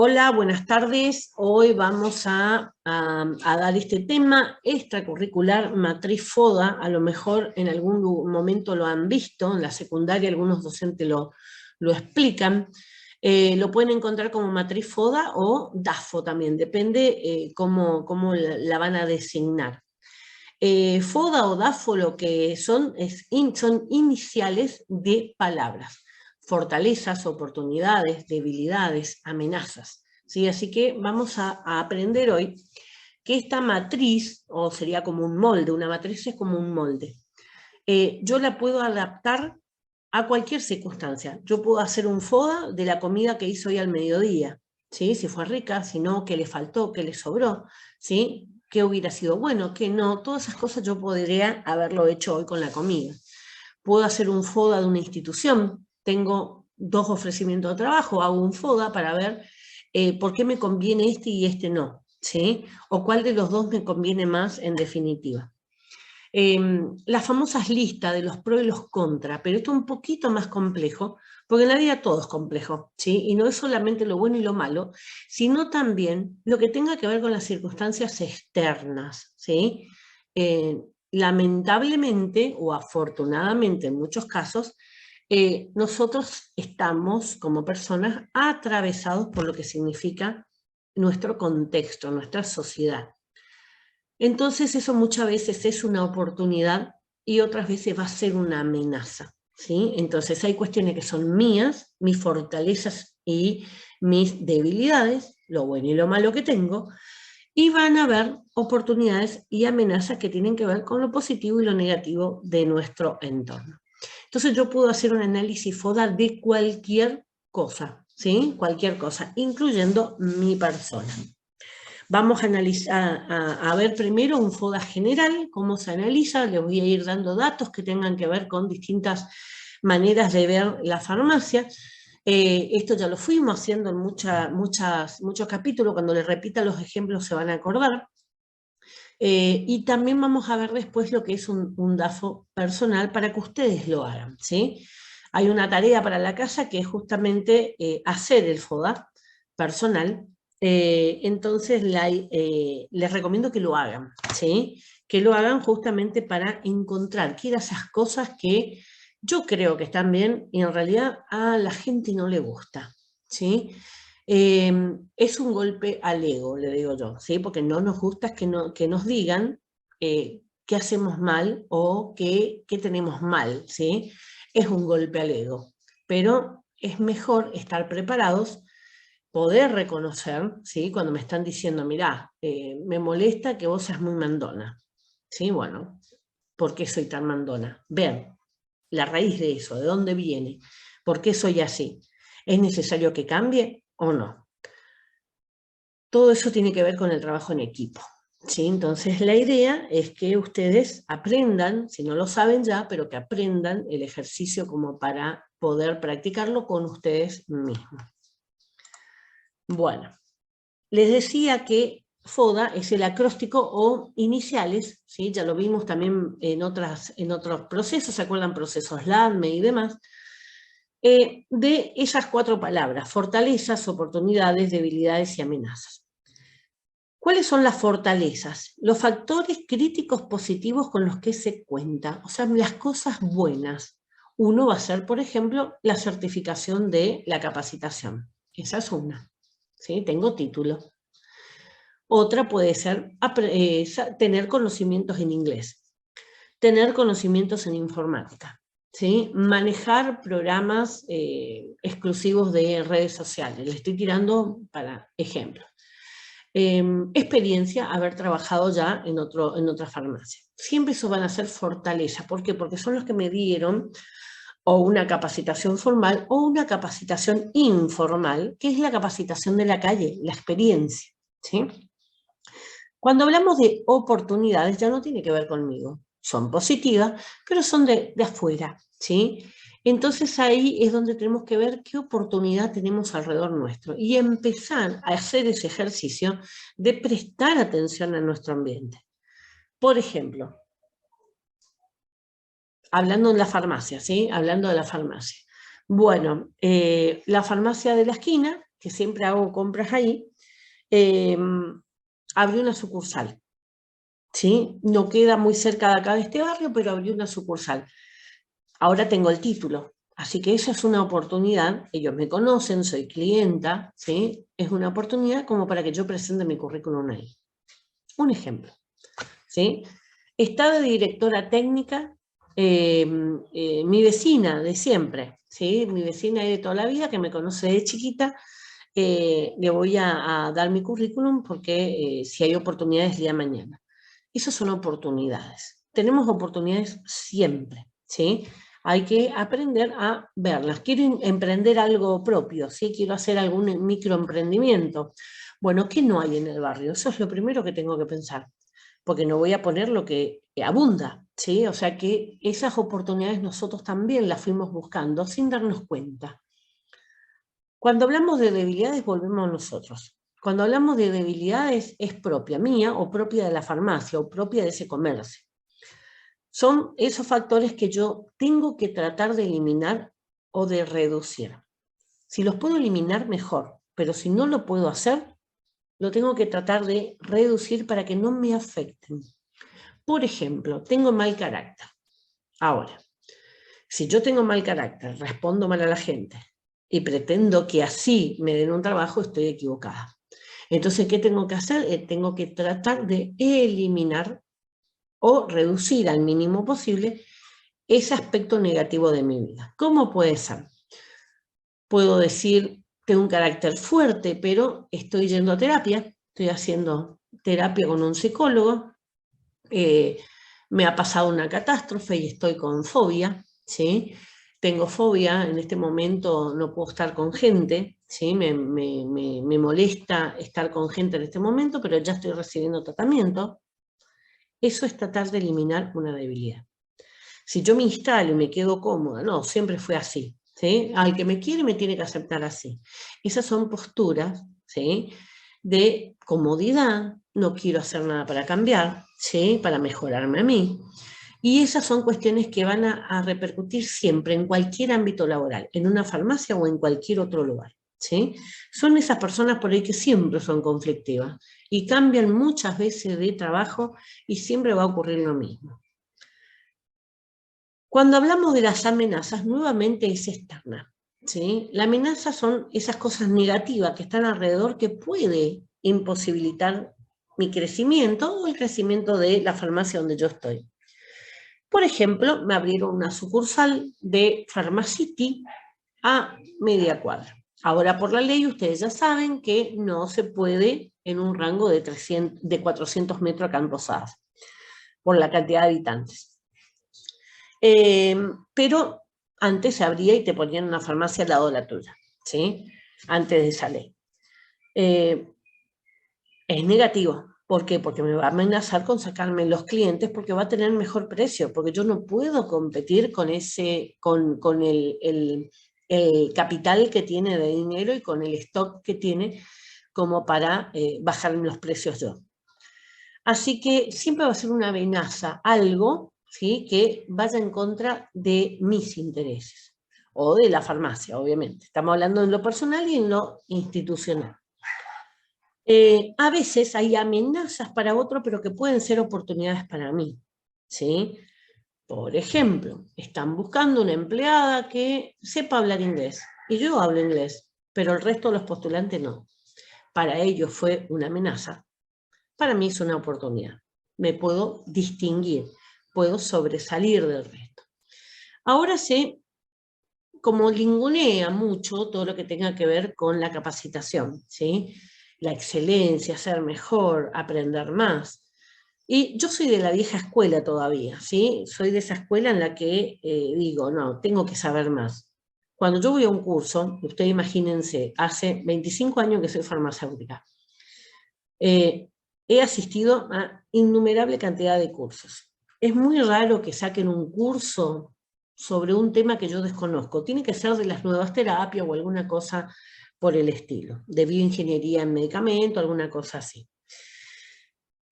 Hola, buenas tardes. Hoy vamos a dar este tema extracurricular matriz FODA. A lo mejor en algún momento lo han visto, en la secundaria algunos docentes lo explican. Lo pueden encontrar como matriz FODA o DAFO también, depende cómo la van a designar. FODA o DAFO lo que son iniciales de palabras. Fortalezas, oportunidades, debilidades, amenazas. ¿Sí? Así que vamos a aprender hoy que esta matriz, o sería como un molde, una matriz es como un molde. Yo la puedo adaptar a cualquier circunstancia. Yo puedo hacer un FODA de la comida que hizo hoy al mediodía, ¿sí? Si fue rica, si no, qué le faltó, qué le sobró, ¿sí? Qué hubiera sido bueno, qué no. Todas esas cosas yo podría haberlo hecho hoy con la comida. Puedo hacer un FODA de una institución. Tengo 2 ofrecimientos de trabajo, hago un FODA para ver por qué me conviene este y este no, ¿sí? O cuál de los dos me conviene más en definitiva. Las famosas listas de los pros y los contras, pero esto es un poquito más complejo, porque en la vida todo es complejo, ¿sí? Y no es solamente lo bueno y lo malo, sino también lo que tenga que ver con las circunstancias externas, ¿sí? Lamentablemente o afortunadamente en muchos casos, nosotros estamos como personas atravesados por lo que significa nuestro contexto, nuestra sociedad. Entonces eso muchas veces es una oportunidad y otras veces va a ser una amenaza, ¿sí? Entonces hay cuestiones que son mías, mis fortalezas y mis debilidades, lo bueno y lo malo que tengo, y van a haber oportunidades y amenazas que tienen que ver con lo positivo y lo negativo de nuestro entorno. Entonces yo puedo hacer un análisis FODA de cualquier cosa, ¿sí? Cualquier cosa, incluyendo mi persona. Vamos a analizar, a ver primero un FODA general, cómo se analiza. Les voy a ir dando datos que tengan que ver con distintas maneras de ver la farmacia. Esto ya lo fuimos haciendo en muchos capítulos. Cuando les repita los ejemplos se van a acordar. Y también vamos a ver después lo que es un DAFO personal para que ustedes lo hagan, ¿sí? Hay una tarea para la casa que es justamente hacer el FODA personal. Entonces les recomiendo que lo hagan, ¿sí? Que lo hagan justamente para encontrar qué eran esas cosas que yo creo que están bien y en realidad a la gente no le gusta, ¿sí? Es un golpe al ego, le digo yo, ¿sí? Porque no nos gusta que nos digan qué hacemos mal o qué tenemos mal, ¿sí? Es un golpe al ego, pero es mejor estar preparados, poder reconocer, ¿sí? Cuando me están diciendo, mirá, me molesta que vos seas muy mandona, ¿sí? Bueno, ¿por qué soy tan mandona? Ver la raíz de eso, de dónde viene, por qué soy así. ¿Es necesario que cambie o no? Todo eso tiene que ver con el trabajo en equipo, ¿sí? Entonces la idea es que ustedes aprendan, si no lo saben ya, pero que aprendan el ejercicio como para poder practicarlo con ustedes mismos. Bueno, les decía que FODA es el acróstico o iniciales, ¿sí? Ya lo vimos también en otros procesos, ¿se acuerdan? Procesos LADME y demás. De esas 4 palabras: fortalezas, oportunidades, debilidades y amenazas. ¿Cuáles son las fortalezas? Los factores críticos positivos con los que se cuenta, o sea, las cosas buenas. Uno va a ser, por ejemplo, la certificación de la capacitación. Esa es una, ¿sí? Tengo título. Otra puede ser tener conocimientos en inglés, tener conocimientos en informática, ¿sí? Manejar programas exclusivos de redes sociales. Le estoy tirando para ejemplos. Experiencia, haber trabajado ya en otra farmacia. Siempre eso van a ser fortaleza. ¿Por qué? Porque son los que me dieron o una capacitación formal o una capacitación informal, que es la capacitación de la calle, la experiencia, ¿sí? Cuando hablamos de oportunidades, ya no tiene que ver conmigo. Son positivas, pero son de afuera, ¿sí? Entonces ahí es donde tenemos que ver qué oportunidad tenemos alrededor nuestro y empezar a hacer ese ejercicio de prestar atención a nuestro ambiente. Por ejemplo, hablando en la farmacia, ¿sí? Hablando de la farmacia. Bueno, la farmacia de la esquina que siempre hago compras ahí, abrí una sucursal. ¿Sí? No queda muy cerca de acá de este barrio, pero abrí una sucursal. Ahora tengo el título, así que esa es una oportunidad. Ellos me conocen, soy clienta, ¿sí? Es una oportunidad como para que yo presente mi currículum ahí. Un ejemplo, ¿sí? Está de directora técnica mi vecina de siempre, ¿sí? Mi vecina de toda la vida, que me conoce de chiquita. Le voy a dar mi currículum porque si hay oportunidades el día de mañana. Esas son oportunidades. Tenemos oportunidades siempre, ¿sí? Hay que aprender a verlas. Quiero emprender algo propio, ¿sí? Quiero hacer algún microemprendimiento. Bueno, ¿qué no hay en el barrio? Eso es lo primero que tengo que pensar, porque no voy a poner lo que abunda, ¿sí? O sea que esas oportunidades nosotros también las fuimos buscando sin darnos cuenta. Cuando hablamos de debilidades, volvemos a nosotros. Cuando hablamos de debilidades, es propia mía o propia de la farmacia o propia de ese comercio. Son esos factores que yo tengo que tratar de eliminar o de reducir. Si los puedo eliminar, mejor, pero si no lo puedo hacer, lo tengo que tratar de reducir para que no me afecten. Por ejemplo, tengo mal carácter. Ahora, si yo tengo mal carácter, respondo mal a la gente y pretendo que así me den un trabajo, estoy equivocada. Entonces, ¿qué tengo que hacer? Tengo que tratar de eliminar o reducir al mínimo posible ese aspecto negativo de mi vida. ¿Cómo puede ser? Puedo decir, tengo un carácter fuerte, pero estoy yendo a terapia, estoy haciendo terapia con un psicólogo, me ha pasado una catástrofe y estoy con fobia, ¿sí? Tengo fobia, en este momento no puedo estar con gente, ¿sí? Me molesta estar con gente en este momento, pero ya estoy recibiendo tratamiento. Eso es tratar de eliminar una debilidad. Si yo me instalo y me quedo cómoda, no, siempre fue así, ¿sí? Al que me quiere me tiene que aceptar así. Esas son posturas, ¿sí? De comodidad, no quiero hacer nada para cambiar, ¿sí? Para mejorarme a mí. Y esas son cuestiones que van a repercutir siempre en cualquier ámbito laboral, en una farmacia o en cualquier otro lugar, ¿sí? Son esas personas por ahí que siempre son conflictivas y cambian muchas veces de trabajo y siempre va a ocurrir lo mismo. Cuando hablamos de las amenazas, nuevamente es externa, ¿sí? La amenaza son esas cosas negativas que están alrededor que puede imposibilitar mi crecimiento o el crecimiento de la farmacia donde yo estoy. Por ejemplo, me abrieron una sucursal de Pharmacity a media cuadra. Ahora, por la ley, ustedes ya saben que no se puede en un rango de 400 metros acá en Posadas, por la cantidad de habitantes. Pero antes se abría y te ponían una farmacia al lado de la tuya, ¿sí? Antes de esa ley. Es negativo. ¿Por qué? Porque me va a amenazar con sacarme los clientes porque va a tener mejor precio, porque yo no puedo competir con el capital que tiene de dinero y con el stock que tiene como para bajar los precios yo. Así que siempre va a ser una amenaza, algo, ¿sí?, que vaya en contra de mis intereses o de la farmacia, obviamente. Estamos hablando en lo personal y en lo institucional. A veces hay amenazas para otro, pero que pueden ser oportunidades para mí, ¿sí? Por ejemplo, están buscando una empleada que sepa hablar inglés, y yo hablo inglés, pero el resto de los postulantes no. Para ellos fue una amenaza, para mí es una oportunidad. Me puedo distinguir, puedo sobresalir del resto. Ahora sé, como lingunea mucho todo lo que tenga que ver con la capacitación, ¿sí? La excelencia, ser mejor, aprender más. Y yo soy de la vieja escuela todavía, ¿sí? Soy de esa escuela en la que digo, no, tengo que saber más. Cuando yo voy a un curso, ustedes imagínense, hace 25 años que soy farmacéutica, he asistido a innumerable cantidad de cursos. Es muy raro que saquen un curso sobre un tema que yo desconozco. Tiene que ser de las nuevas terapias o alguna cosa por el estilo, de bioingeniería en medicamento, alguna cosa así.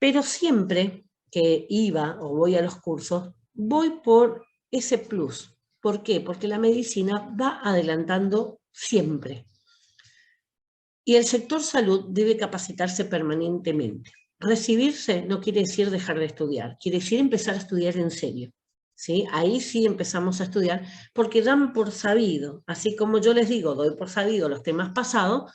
Pero siempre que iba o voy a los cursos, voy por ese plus. ¿Por qué? Porque la medicina va adelantando siempre. Y el sector salud debe capacitarse permanentemente. Recibirse no quiere decir dejar de estudiar, quiere decir empezar a estudiar en serio. ¿Sí? Ahí sí empezamos a estudiar porque dan por sabido, así como yo les digo, doy por sabido los temas pasados,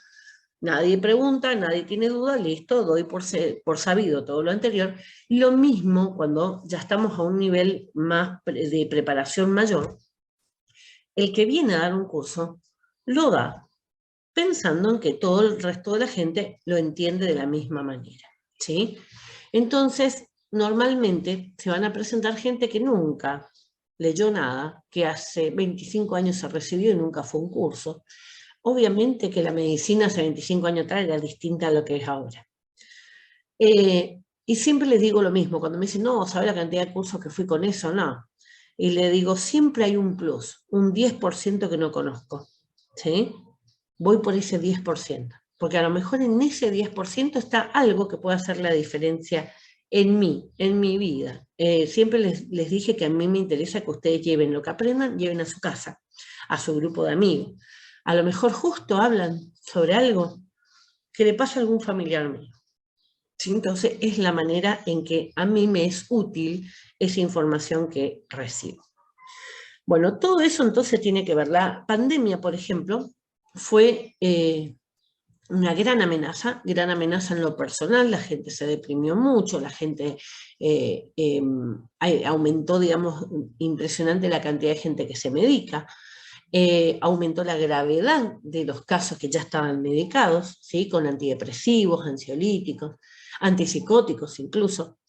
nadie pregunta, nadie tiene duda, listo, doy por sabido todo lo anterior. Lo mismo cuando ya estamos a un nivel más de preparación mayor, el que viene a dar un curso lo da pensando en que todo el resto de la gente lo entiende de la misma manera, ¿sí? Entonces, normalmente se van a presentar gente que nunca leyó nada, que hace 25 años se recibió y nunca fue a un curso. Obviamente que la medicina hace 25 años atrás era distinta a lo que es ahora. Y siempre les digo lo mismo, cuando me dicen, no, ¿sabes la cantidad de cursos que fui con eso? No. Y le digo, siempre hay un plus, un 10% que no conozco, ¿sí? Voy por ese 10%, porque a lo mejor en ese 10% está algo que puede hacer la diferencia en mí, en mi vida. Siempre les dije que a mí me interesa que ustedes lleven lo que aprendan, lleven a su casa, a su grupo de amigos. A lo mejor justo hablan sobre algo que le pasa a algún familiar mío. ¿Sí? Entonces es la manera en que a mí me es útil esa información que recibo. Bueno, todo eso entonces tiene que ver. La pandemia, por ejemplo, fue una gran amenaza en lo personal, la gente se deprimió mucho, la gente aumentó, digamos, impresionante la cantidad de gente que se medica, aumentó la gravedad de los casos que ya estaban medicados, ¿sí? Con antidepresivos, ansiolíticos, antipsicóticos incluso,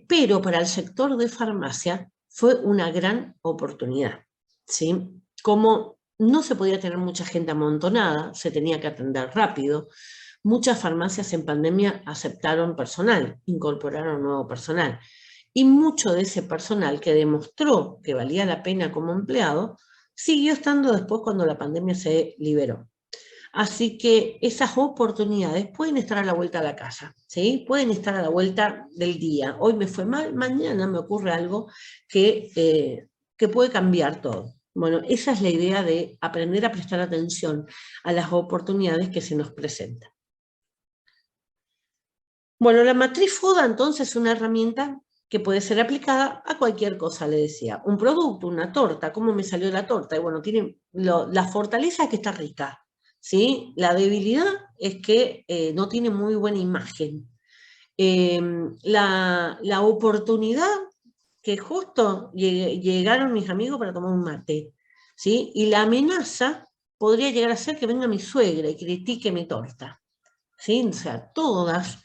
pero para el sector de farmacia fue una gran oportunidad, ¿sí? Como no se podía tener mucha gente amontonada, se tenía que atender rápido, muchas farmacias en pandemia aceptaron personal, incorporaron nuevo personal, y mucho de ese personal que demostró que valía la pena como empleado, siguió estando después cuando la pandemia se liberó. Así que esas oportunidades pueden estar a la vuelta de la casa, ¿sí? Pueden estar a la vuelta del día. Hoy me fue mal, mañana me ocurre algo que puede cambiar todo. Bueno, esa es la idea de aprender a prestar atención a las oportunidades que se nos presentan. Bueno, la matriz FODA entonces es una herramienta que puede ser aplicada a cualquier cosa, le decía. Un producto, una torta, ¿cómo me salió la torta? Y bueno, tiene la fortaleza es que está rica, ¿sí? La debilidad es que no tiene muy buena imagen. La oportunidad que justo llegaron mis amigos para tomar un mate, ¿sí? Y la amenaza podría llegar a ser que venga mi suegra y critique mi torta, ¿sí? O sea, todas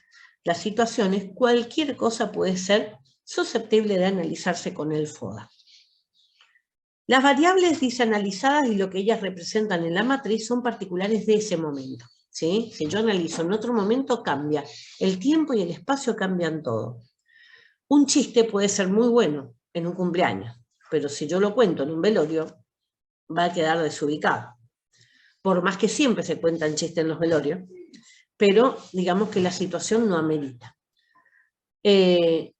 las situaciones, cualquier cosa puede ser susceptible de analizarse con el FODA. Las variables disanalizadas y lo que ellas representan en la matriz son particulares de ese momento, ¿sí? Si yo analizo en otro momento, cambia. El tiempo y el espacio cambian todo. Un chiste puede ser muy bueno en un cumpleaños, pero si yo lo cuento en un velorio, va a quedar desubicado. Por más que siempre se cuentan chistes en los velorios, pero digamos que la situación no amerita.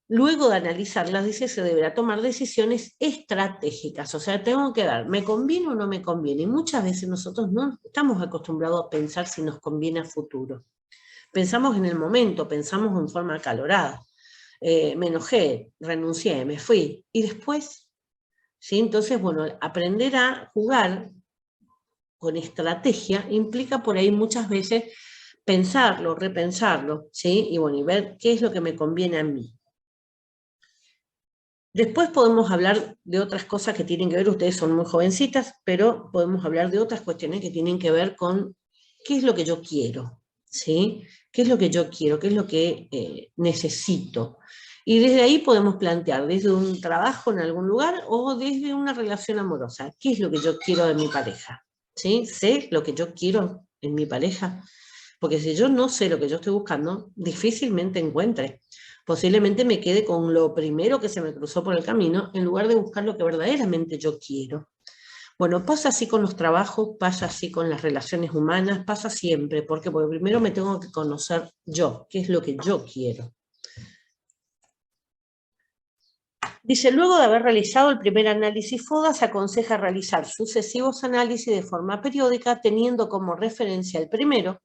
Luego de analizarlas, dice, se deberá tomar decisiones estratégicas, o sea, tengo que ver, ¿me conviene o no me conviene? Y muchas veces nosotros no estamos acostumbrados a pensar si nos conviene a futuro. Pensamos en el momento, pensamos en forma acalorada. Me enojé, renuncié, me fui. ¿Y después? ¿Sí? Entonces, bueno, aprender a jugar con estrategia implica por ahí muchas veces pensarlo, repensarlo, ¿sí? Y bueno, y ver qué es lo que me conviene a mí. Después podemos hablar de otras cosas que tienen que ver, ustedes son muy jovencitas, pero podemos hablar de otras cuestiones que tienen que ver con qué es lo que yo quiero, ¿sí? ¿Qué es lo que yo quiero? ¿Qué es lo que necesito? Y desde ahí podemos plantear desde un trabajo en algún lugar o desde una relación amorosa. ¿Qué es lo que yo quiero de mi pareja? ¿Sí? ¿Sé lo que yo quiero en mi pareja? Porque si yo no sé lo que yo estoy buscando, difícilmente encuentre. Posiblemente me quede con lo primero que se me cruzó por el camino, en lugar de buscar lo que verdaderamente yo quiero. Bueno, pasa así con los trabajos, pasa así con las relaciones humanas, pasa siempre. ¿Por qué? Porque primero me tengo que conocer yo, qué es lo que yo quiero. Dice, luego de haber realizado el primer análisis FODA, se aconseja realizar sucesivos análisis de forma periódica, teniendo como referencia el primero,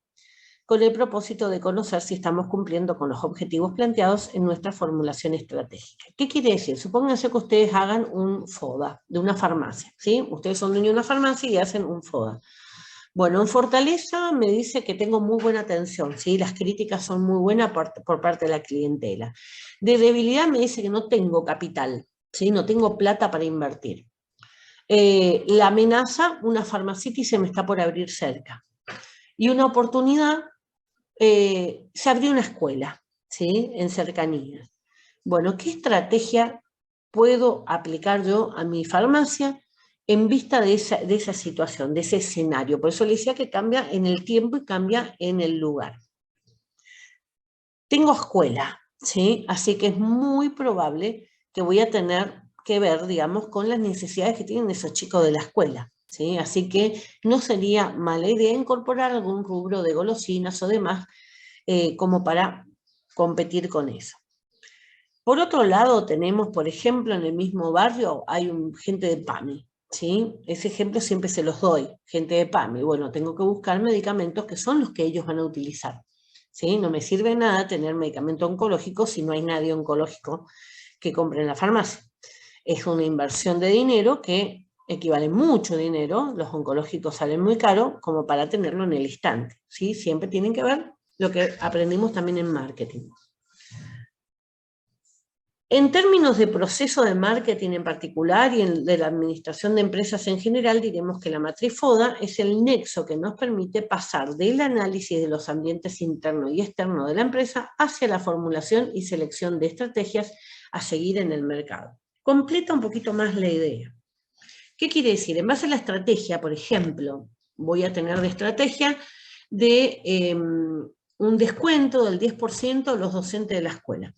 con el propósito de conocer si estamos cumpliendo con los objetivos planteados en nuestra formulación estratégica. ¿Qué quiere decir? Supónganse que ustedes hagan un FODA de una farmacia, ¿sí? Ustedes son dueños de una farmacia y hacen un FODA. Bueno, en Fortaleza me dice que tengo muy buena atención, ¿sí? Las críticas son muy buenas por parte de la clientela. De debilidad me dice que no tengo capital, ¿sí? No tengo plata para invertir. La amenaza, una farmacity se me está por abrir cerca. Y una oportunidad, se abrió una escuela, ¿sí? En cercanías. Bueno, ¿qué estrategia puedo aplicar yo a mi farmacia en vista de esa situación, de ese escenario? Por eso le decía que cambia en el tiempo y cambia en el lugar. Tengo escuela, ¿sí? Así que es muy probable que voy a tener que ver, digamos, con las necesidades que tienen esos chicos de la escuela, ¿sí? Así que no sería mala idea incorporar algún rubro de golosinas o demás como para competir con eso. Por otro lado, tenemos, por ejemplo, en el mismo barrio hay gente de PAMI, ¿sí? Ese ejemplo siempre se los doy, gente de PAMI. Bueno, tengo que buscar medicamentos que son los que ellos van a utilizar, ¿sí? No me sirve nada tener medicamento oncológico si no hay nadie oncológico que compre en la farmacia. Es una inversión de dinero que equivale mucho dinero, los oncológicos salen muy caros como para tenerlo en el instante, ¿sí? Siempre tienen que ver lo que aprendimos también en marketing. En términos de proceso de marketing en particular y de la administración de empresas en general, diremos que la matriz FODA es el nexo que nos permite pasar del análisis de los ambientes interno y externo de la empresa hacia la formulación y selección de estrategias a seguir en el mercado. Completa un poquito más la idea. ¿Qué quiere decir? En base a la estrategia, por ejemplo, voy a tener de estrategia de un descuento del 10% a los docentes de la escuela.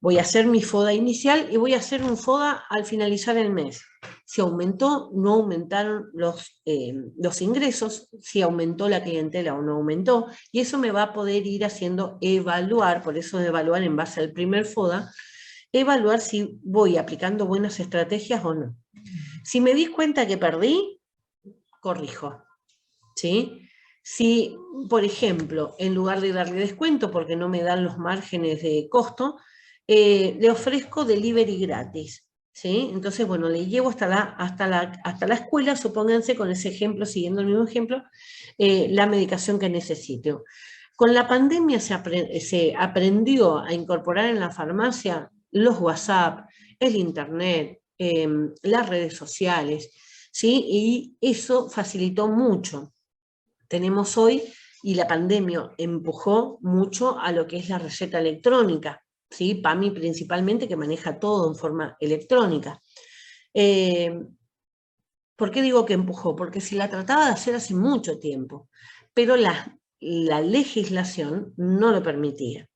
Voy a hacer mi FODA inicial y voy a hacer un FODA al finalizar el mes. Si aumentó, no aumentaron los ingresos, si aumentó la clientela o no aumentó, y eso me va a poder ir haciendo evaluar, por eso de evaluar en base al primer FODA, evaluar si voy aplicando buenas estrategias o no. Si me di cuenta que perdí, corrijo, ¿sí? Si, por ejemplo, en lugar de darle descuento porque no me dan los márgenes de costo, le ofrezco delivery gratis, ¿sí? Entonces, bueno, le llevo hasta la escuela, supónganse con ese ejemplo, siguiendo el mismo ejemplo, la medicación que necesito. Con la pandemia se aprendió a incorporar en la farmacia los WhatsApp, el Internet, las redes sociales, ¿sí? Y eso facilitó mucho. Tenemos hoy, y la pandemia empujó mucho a lo que es la receta electrónica, ¿sí? PAMI principalmente, que maneja todo en forma electrónica. ¿Por qué digo que empujó? Porque se la trataba de hacer hace mucho tiempo, pero la legislación no lo permitía.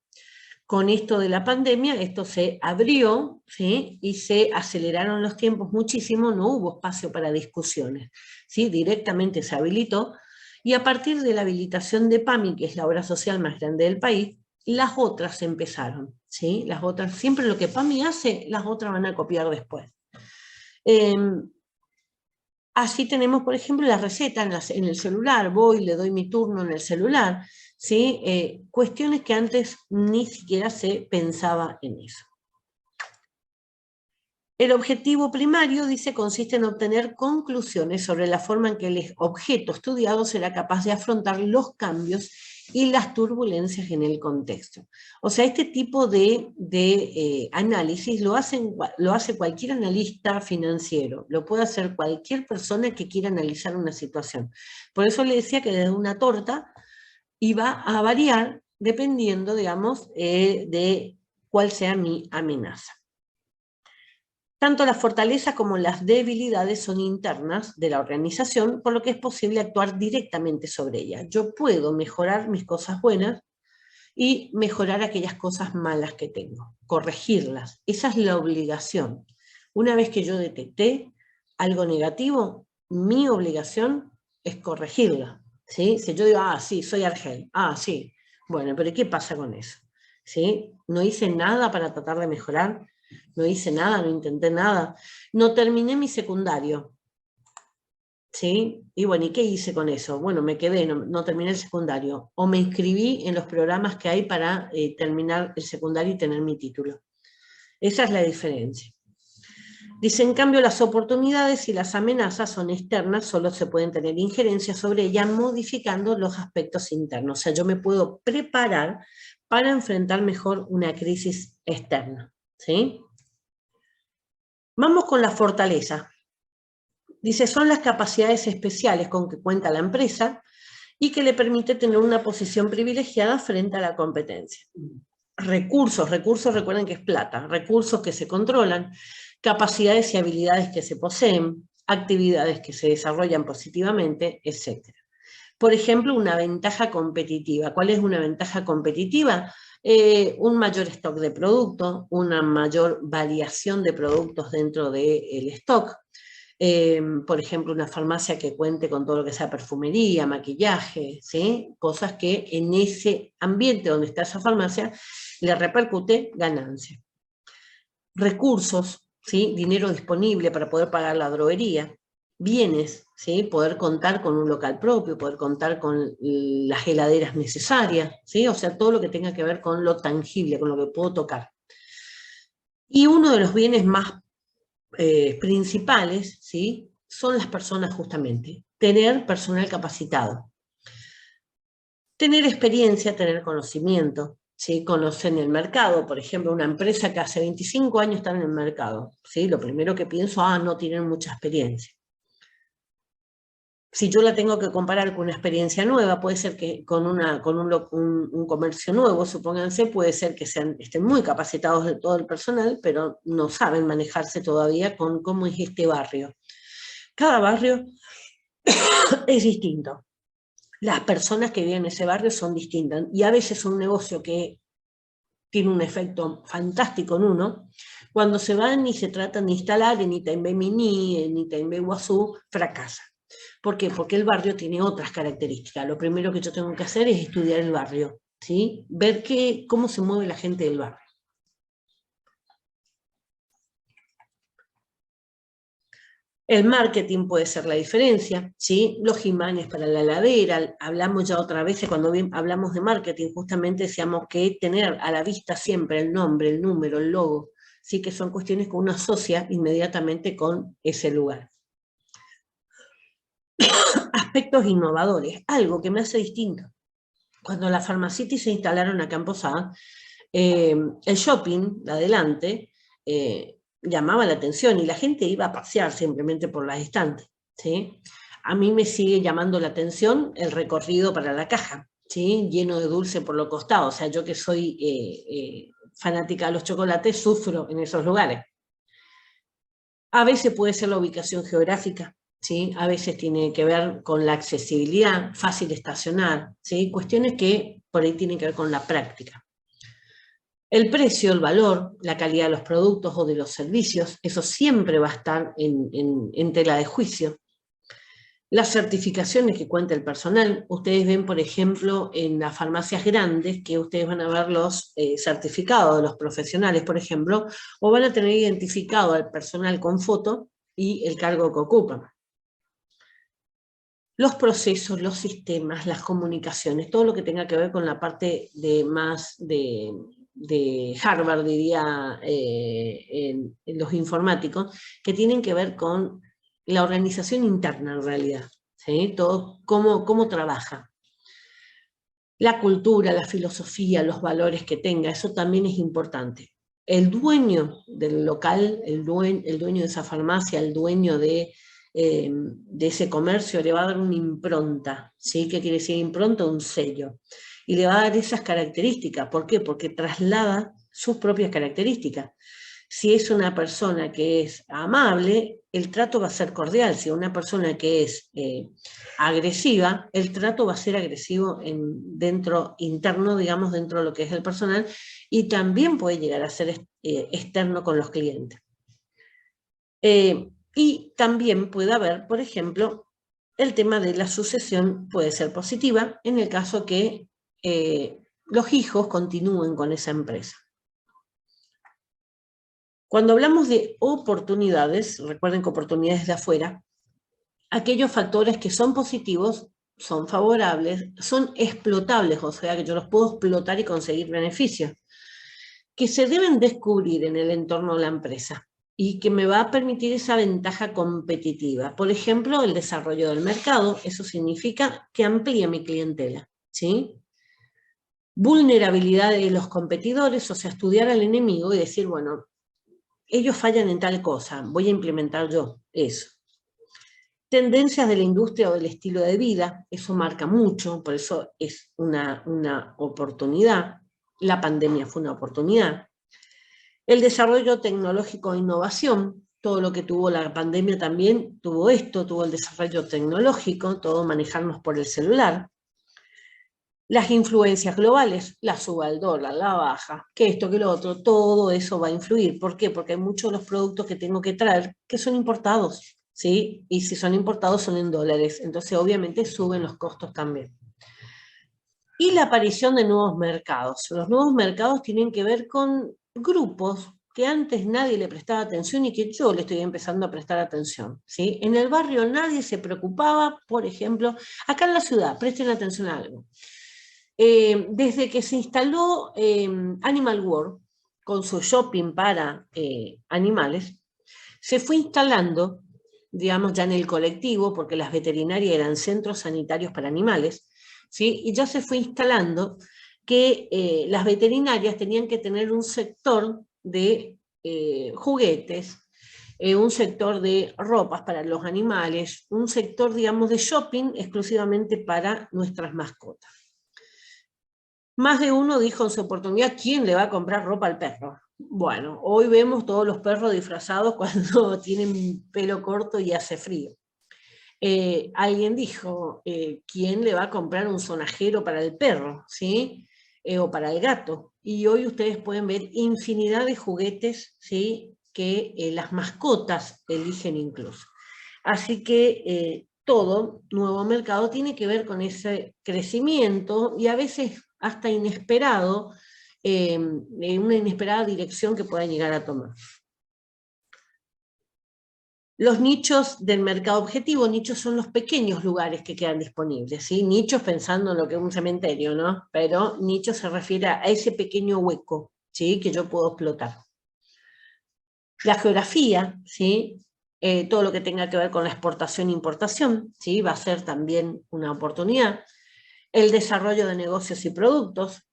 Con esto de la pandemia, esto se abrió, ¿sí? Y se aceleraron los tiempos muchísimo, no hubo espacio para discusiones, ¿sí? Directamente se habilitó, y a partir de la habilitación de PAMI, que es la obra social más grande del país, las otras empezaron, ¿sí? Las otras, siempre lo que PAMI hace, las otras van a copiar después. Así tenemos, por ejemplo, la receta en el celular, voy, le doy mi turno en el celular, ¿sí? Cuestiones que antes ni siquiera se pensaba en eso. El objetivo primario, dice, consiste en obtener conclusiones sobre la forma en que el objeto estudiado será capaz de afrontar los cambios y las turbulencias en el contexto. O sea, este tipo de análisis lo hace cualquier analista financiero, lo puede hacer cualquier persona que quiera analizar una situación. Por eso le decía que desde una torta iba a variar dependiendo, digamos, de cuál sea mi amenaza. Tanto las fortalezas como las debilidades son internas de la organización, por lo que es posible actuar directamente sobre ellas. Yo puedo mejorar mis cosas buenas y mejorar aquellas cosas malas que tengo, corregirlas. Esa es la obligación. Una vez que yo detecté algo negativo, mi obligación es corregirla, ¿sí? Si yo digo, sí, soy Argel, sí, bueno, pero ¿qué pasa con eso? ¿Sí? No hice nada para tratar de mejorar. No hice nada, no intenté nada. No terminé mi secundario. ¿sí? Y bueno, ¿y qué hice con eso? Bueno, me quedé, no terminé el secundario, o me inscribí en los programas que hay para terminar el secundario y tener mi título. Esa es la diferencia. Dice, en cambio, las oportunidades y las amenazas son externas, solo se pueden tener injerencia sobre ellas modificando los aspectos internos. O sea, yo me puedo preparar para enfrentar mejor una crisis externa, ¿sí? Vamos con la fortaleza. Dice, son las capacidades especiales con que cuenta la empresa y que le permite tener una posición privilegiada frente a la competencia. Recursos, recuerden que es plata, recursos que se controlan, capacidades y habilidades que se poseen, actividades que se desarrollan positivamente, etc. Por ejemplo, una ventaja competitiva. ¿Cuál es una ventaja competitiva? Un mayor stock de productos, una mayor variación de productos dentro del stock. Por ejemplo, una farmacia que cuente con todo lo que sea perfumería, maquillaje, ¿sí? Cosas que en ese ambiente donde está esa farmacia le repercute ganancia. Recursos, ¿sí? Dinero disponible para poder pagar la droguería. Bienes, ¿sí? Poder contar con un local propio, poder contar con las heladeras necesarias, ¿sí? O sea, todo lo que tenga que ver con lo tangible, con lo que puedo tocar. Y uno de los bienes más principales, ¿sí? Son las personas justamente. Tener personal capacitado. Tener experiencia, tener conocimiento, ¿sí? Conocer el mercado. Por ejemplo, una empresa que hace 25 años está en el mercado, ¿sí? Lo primero que pienso, no tienen mucha experiencia. Si yo la tengo que comparar con una experiencia nueva, puede ser que con un comercio nuevo, supónganse, puede ser que estén muy capacitados de todo el personal, pero no saben manejarse todavía con cómo es este barrio. Cada barrio es distinto. Las personas que viven en ese barrio son distintas. Y a veces un negocio que tiene un efecto fantástico en uno, cuando se van y se tratan de instalar en Itaimbé-Miní, en Itaimbé-Guazú, fracasa. ¿Por qué? Porque el barrio tiene otras características. Lo primero que yo tengo que hacer es estudiar el barrio, ¿sí? Ver cómo se mueve la gente del barrio. El marketing puede ser la diferencia, ¿sí? Los imanes para la heladera, hablamos ya otra vez, cuando hablamos de marketing, justamente decíamos que tener a la vista siempre el nombre, el número, el logo, ¿sí? Que son cuestiones que uno asocia inmediatamente con ese lugar. Aspectos innovadores, algo que me hace distinto. Cuando las Pharmacity se instalaron acá en Posada, el shopping de adelante llamaba la atención y la gente iba a pasear simplemente por las estantes, ¿sí? A mí me sigue llamando la atención el recorrido para la caja, ¿sí? Lleno de dulce por los costados. O sea, yo que soy fanática de los chocolates, sufro en esos lugares. A veces puede ser la ubicación geográfica, ¿sí? A veces tiene que ver con la accesibilidad, fácil estacionar, ¿sí? Cuestiones que por ahí tienen que ver con la práctica. El precio, el valor, la calidad de los productos o de los servicios, eso siempre va a estar en tela de juicio. Las certificaciones que cuenta el personal, ustedes ven, por ejemplo, en las farmacias grandes, que ustedes van a ver los certificados de los profesionales, por ejemplo, o van a tener identificado al personal con foto y el cargo que ocupan. Los procesos, los sistemas, las comunicaciones, todo lo que tenga que ver con la parte de Harvard, diría, en los informáticos, que tienen que ver con la organización interna en realidad, ¿sí? Todo cómo trabaja. La cultura, la filosofía, los valores que tenga, eso también es importante. El dueño del local, el dueño de esa farmacia, el dueño de ese comercio, le va a dar una impronta, ¿sí? ¿Qué quiere decir impronta? Un sello. Y le va a dar esas características. ¿Por qué? Porque traslada sus propias características. Si es una persona que es amable, el trato va a ser cordial. Si es una persona que es agresiva, el trato va a ser agresivo interno, digamos, dentro de lo que es el personal, y también puede llegar a ser externo con los clientes. Y también puede haber, por ejemplo, el tema de la sucesión puede ser positiva en el caso que los hijos continúen con esa empresa. Cuando hablamos de oportunidades, recuerden que oportunidades de afuera, aquellos factores que son positivos, son favorables, son explotables, o sea que yo los puedo explotar y conseguir beneficios, que se deben descubrir en el entorno de la empresa y que me va a permitir esa ventaja competitiva. Por ejemplo, el desarrollo del mercado, eso significa que amplíe mi clientela, ¿sí? Vulnerabilidad de los competidores, o sea, estudiar al enemigo y decir, bueno, ellos fallan en tal cosa, voy a implementar yo eso. Tendencias de la industria o del estilo de vida, eso marca mucho, por eso es una oportunidad. La pandemia fue una oportunidad. El desarrollo tecnológico e innovación, todo lo que tuvo la pandemia también tuvo esto, tuvo el desarrollo tecnológico, todo manejarnos por el celular. Las influencias globales, la suba del dólar, la baja, que esto, que lo otro, todo eso va a influir. ¿Por qué? Porque hay muchos de los productos que tengo que traer que son importados, ¿sí? Y si son importados son en dólares, entonces obviamente suben los costos también. Y la aparición de nuevos mercados. Los nuevos mercados tienen que ver con grupos que antes nadie le prestaba atención y que yo le estoy empezando a prestar atención, ¿sí? En el barrio nadie se preocupaba, por ejemplo, acá en la ciudad, presten atención a algo. Desde que se instaló Animal World, con su shopping para animales, se fue instalando, digamos, ya en el colectivo, porque las veterinarias eran centros sanitarios para animales, ¿sí? Y ya se fue instalando que las veterinarias tenían que tener un sector de juguetes, un sector de ropas para los animales, un sector, digamos, de shopping exclusivamente para nuestras mascotas. Más de uno dijo en su oportunidad, ¿quién le va a comprar ropa al perro? Bueno, hoy vemos todos los perros disfrazados cuando tienen pelo corto y hace frío. Alguien dijo, ¿quién le va a comprar un sonajero para el perro? ¿Sí? O para el gato. Y hoy ustedes pueden ver infinidad de juguetes, ¿sí? Que las mascotas eligen incluso. Así que todo nuevo mercado tiene que ver con ese crecimiento y a veces hasta inesperado, una inesperada dirección que puedan llegar a tomar. Los nichos del mercado objetivo, nichos son los pequeños lugares que quedan disponibles, ¿sí? Nichos pensando en lo que es un cementerio, ¿no? Pero nicho se refiere a ese pequeño hueco, ¿sí? Que yo puedo explotar. La geografía, ¿sí? Todo lo que tenga que ver con la exportación e importación, ¿sí? Va a ser también una oportunidad. El desarrollo de negocios y productos,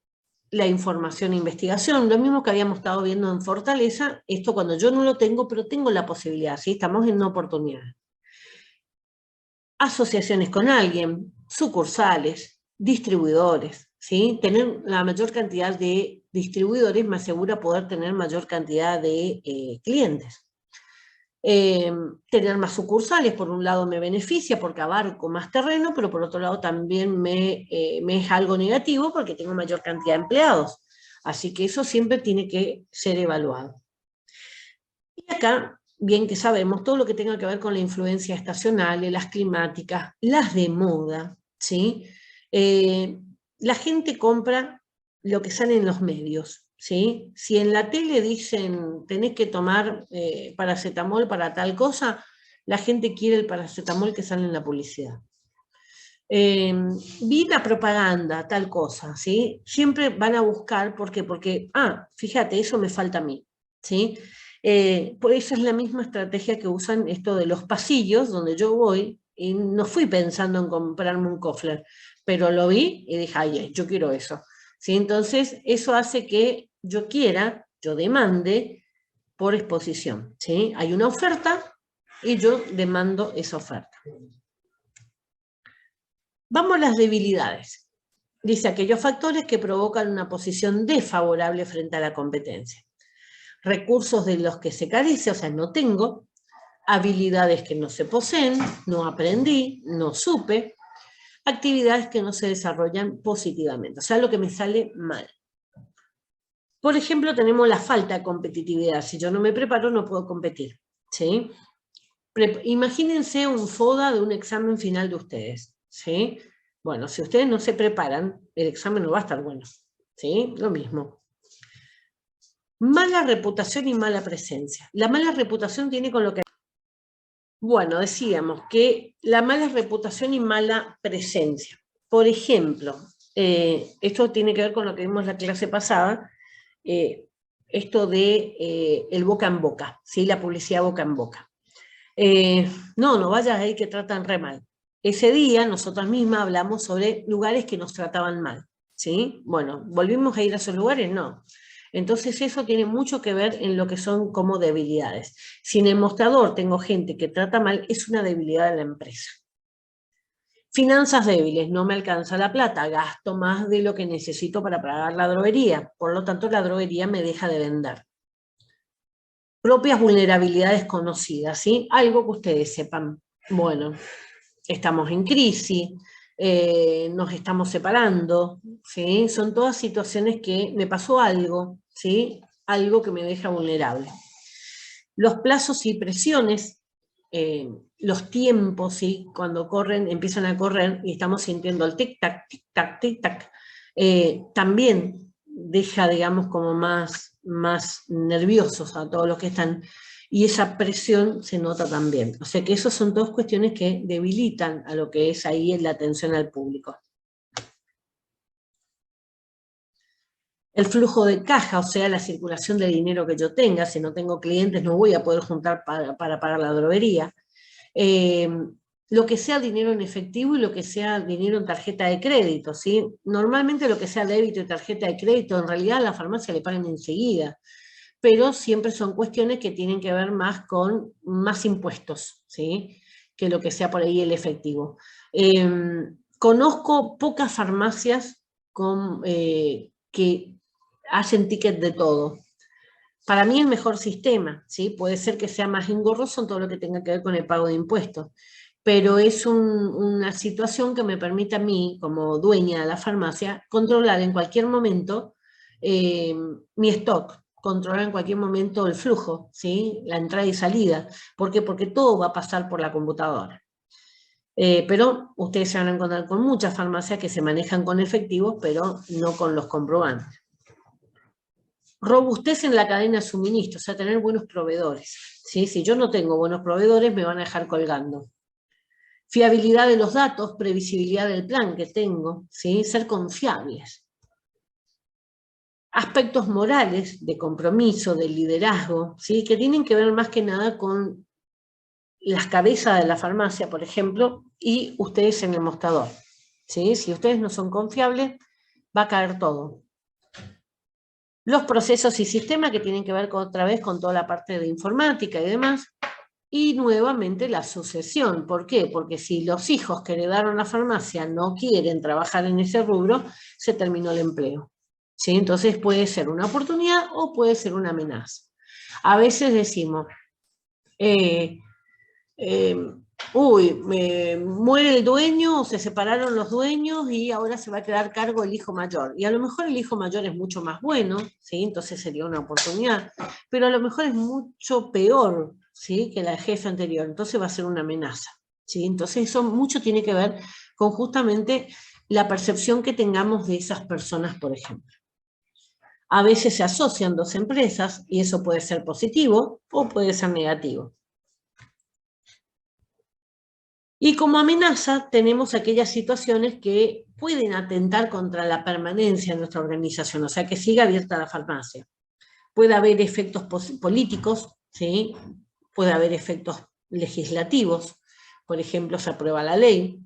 la información e investigación, lo mismo que habíamos estado viendo en Fortaleza, esto cuando yo no lo tengo, pero tengo la posibilidad, ¿sí? Estamos en una oportunidad. Asociaciones con alguien, sucursales, distribuidores, ¿sí? Tener la mayor cantidad de distribuidores me asegura poder tener mayor cantidad de clientes. Tener más sucursales, por un lado me beneficia porque abarco más terreno, pero por otro lado también me es algo negativo porque tengo mayor cantidad de empleados. Así que eso siempre tiene que ser evaluado. Y acá, bien que sabemos, todo lo que tenga que ver con la influencia estacional, las climáticas, las de moda, ¿sí? La gente compra lo que sale en los medios, ¿sí? Si en la tele dicen tenés que tomar paracetamol para tal cosa, la gente quiere el paracetamol que sale en la publicidad. Vi la propaganda, tal cosa, ¿sí? Siempre van a buscar, ¿por qué? Porque, fíjate, eso me falta a mí, ¿sí? Por eso es la misma estrategia que usan esto de los pasillos, donde yo voy, y no fui pensando en comprarme un Kofler, pero lo vi y dije, ay, yo quiero eso, ¿sí? Entonces, eso hace que yo quiera, yo demande por exposición, ¿sí? Hay una oferta y yo demando esa oferta. Vamos a las debilidades. Dice aquellos factores que provocan una posición desfavorable frente a la competencia. Recursos de los que se carece, o sea, no tengo. Habilidades que no se poseen, no aprendí, no supe. Actividades que no se desarrollan positivamente, o sea, lo que me sale mal. Por ejemplo, tenemos la falta de competitividad. Si yo no me preparo, no puedo competir, ¿sí? Imagínense un FODA de un examen final de ustedes, ¿sí? Bueno, si ustedes no se preparan, el examen no va a estar bueno, ¿sí? Lo mismo. Mala reputación y mala presencia. La mala reputación tiene con lo que... Bueno, decíamos que la mala reputación y mala presencia. Por ejemplo, esto tiene que ver con lo que vimos la clase pasada, esto de el boca en boca, ¿sí? La publicidad boca en boca. No vayas ahí que tratan re mal. Ese día nosotras mismas hablamos sobre lugares que nos trataban mal, ¿sí? Bueno, ¿volvimos a ir a esos lugares? No. Entonces eso tiene mucho que ver en lo que son como debilidades. Si en el mostrador tengo gente que trata mal, es una debilidad de la empresa. Finanzas débiles, no me alcanza la plata, gasto más de lo que necesito para pagar la droguería, por lo tanto la droguería me deja de vender. Propias vulnerabilidades conocidas, ¿sí? Algo que ustedes sepan. Bueno, estamos en crisis, nos estamos separando, ¿sí? Son todas situaciones que me pasó algo, ¿sí? Algo que me deja vulnerable. Los plazos y presiones, los tiempos, ¿sí? Cuando corren, empiezan a correr y estamos sintiendo el tic-tac, tic-tac, tic-tac, también deja, digamos, como más nerviosos a todos los que están, y esa presión se nota también. O sea que esas son dos cuestiones que debilitan a lo que es ahí la atención al público. El flujo de caja, o sea, la circulación de dinero que yo tenga, si no tengo clientes no voy a poder juntar para pagar la droguería. Lo que sea dinero en efectivo y lo que sea dinero en tarjeta de crédito, ¿sí? Normalmente lo que sea débito y tarjeta de crédito, en realidad a la farmacia le pagan enseguida, pero siempre son cuestiones que tienen que ver más con más impuestos, ¿sí? Que lo que sea por ahí el efectivo. Conozco pocas farmacias que hacen ticket de todo. Para mí el mejor sistema, ¿sí? Puede ser que sea más engorroso en todo lo que tenga que ver con el pago de impuestos, pero es una situación que me permite a mí, como dueña de la farmacia, controlar en cualquier momento mi stock, controlar en cualquier momento el flujo, ¿sí? La entrada y salida. ¿Por qué? Porque todo va a pasar por la computadora. Pero ustedes se van a encontrar con muchas farmacias que se manejan con efectivos, pero no con los comprobantes. Robustez en la cadena de suministro, o sea, tener buenos proveedores, ¿sí? Si yo no tengo buenos proveedores, me van a dejar colgando. Fiabilidad de los datos, previsibilidad del plan que tengo, ¿sí? Ser confiables. Aspectos morales de compromiso, de liderazgo, ¿sí? Que tienen que ver más que nada con las cabezas de la farmacia, por ejemplo, y ustedes en el mostrador, ¿sí? Si ustedes no son confiables, va a caer todo. Los procesos y sistemas que tienen que ver otra vez con toda la parte de informática y demás. Y nuevamente la sucesión. ¿Por qué? Porque si los hijos que heredaron la farmacia no quieren trabajar en ese rubro, se terminó el empleo. ¿Sí? Entonces puede ser una oportunidad o puede ser una amenaza. A veces decimos, muere el dueño o se separaron los dueños y ahora se va a quedar cargo el hijo mayor. Y a lo mejor el hijo mayor es mucho más bueno, ¿sí? Entonces sería una oportunidad, pero a lo mejor es mucho peor, ¿sí? Que la jefa anterior, entonces va a ser una amenaza, ¿sí? Entonces eso mucho tiene que ver con justamente la percepción que tengamos de esas personas, por ejemplo. A veces se asocian dos empresas y eso puede ser positivo o puede ser negativo. Y como amenaza tenemos aquellas situaciones que pueden atentar contra la permanencia de nuestra organización, o sea, que siga abierta la farmacia. Puede haber efectos políticos, ¿sí? Puede haber efectos legislativos, por ejemplo, se aprueba la ley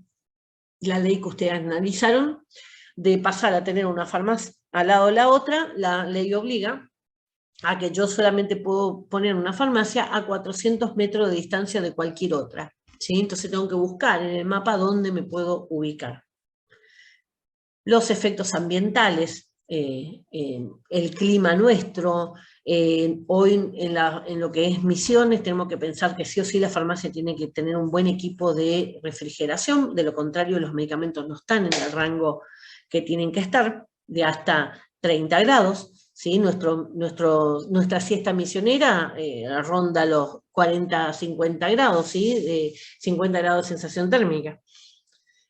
que ustedes analizaron, de pasar a tener una farmacia al lado de la otra, la ley obliga a que yo solamente puedo poner una farmacia a 400 metros de distancia de cualquier otra. ¿Sí? Entonces tengo que buscar en el mapa dónde me puedo ubicar. Los efectos ambientales, el clima nuestro, hoy en lo que es Misiones tenemos que pensar que sí o sí la farmacia tiene que tener un buen equipo de refrigeración, de lo contrario los medicamentos no están en el rango que tienen que estar, de hasta 30 grados, ¿sí? Nuestra siesta misionera ronda los 40 a 50 grados, ¿sí? 50 grados de sensación térmica.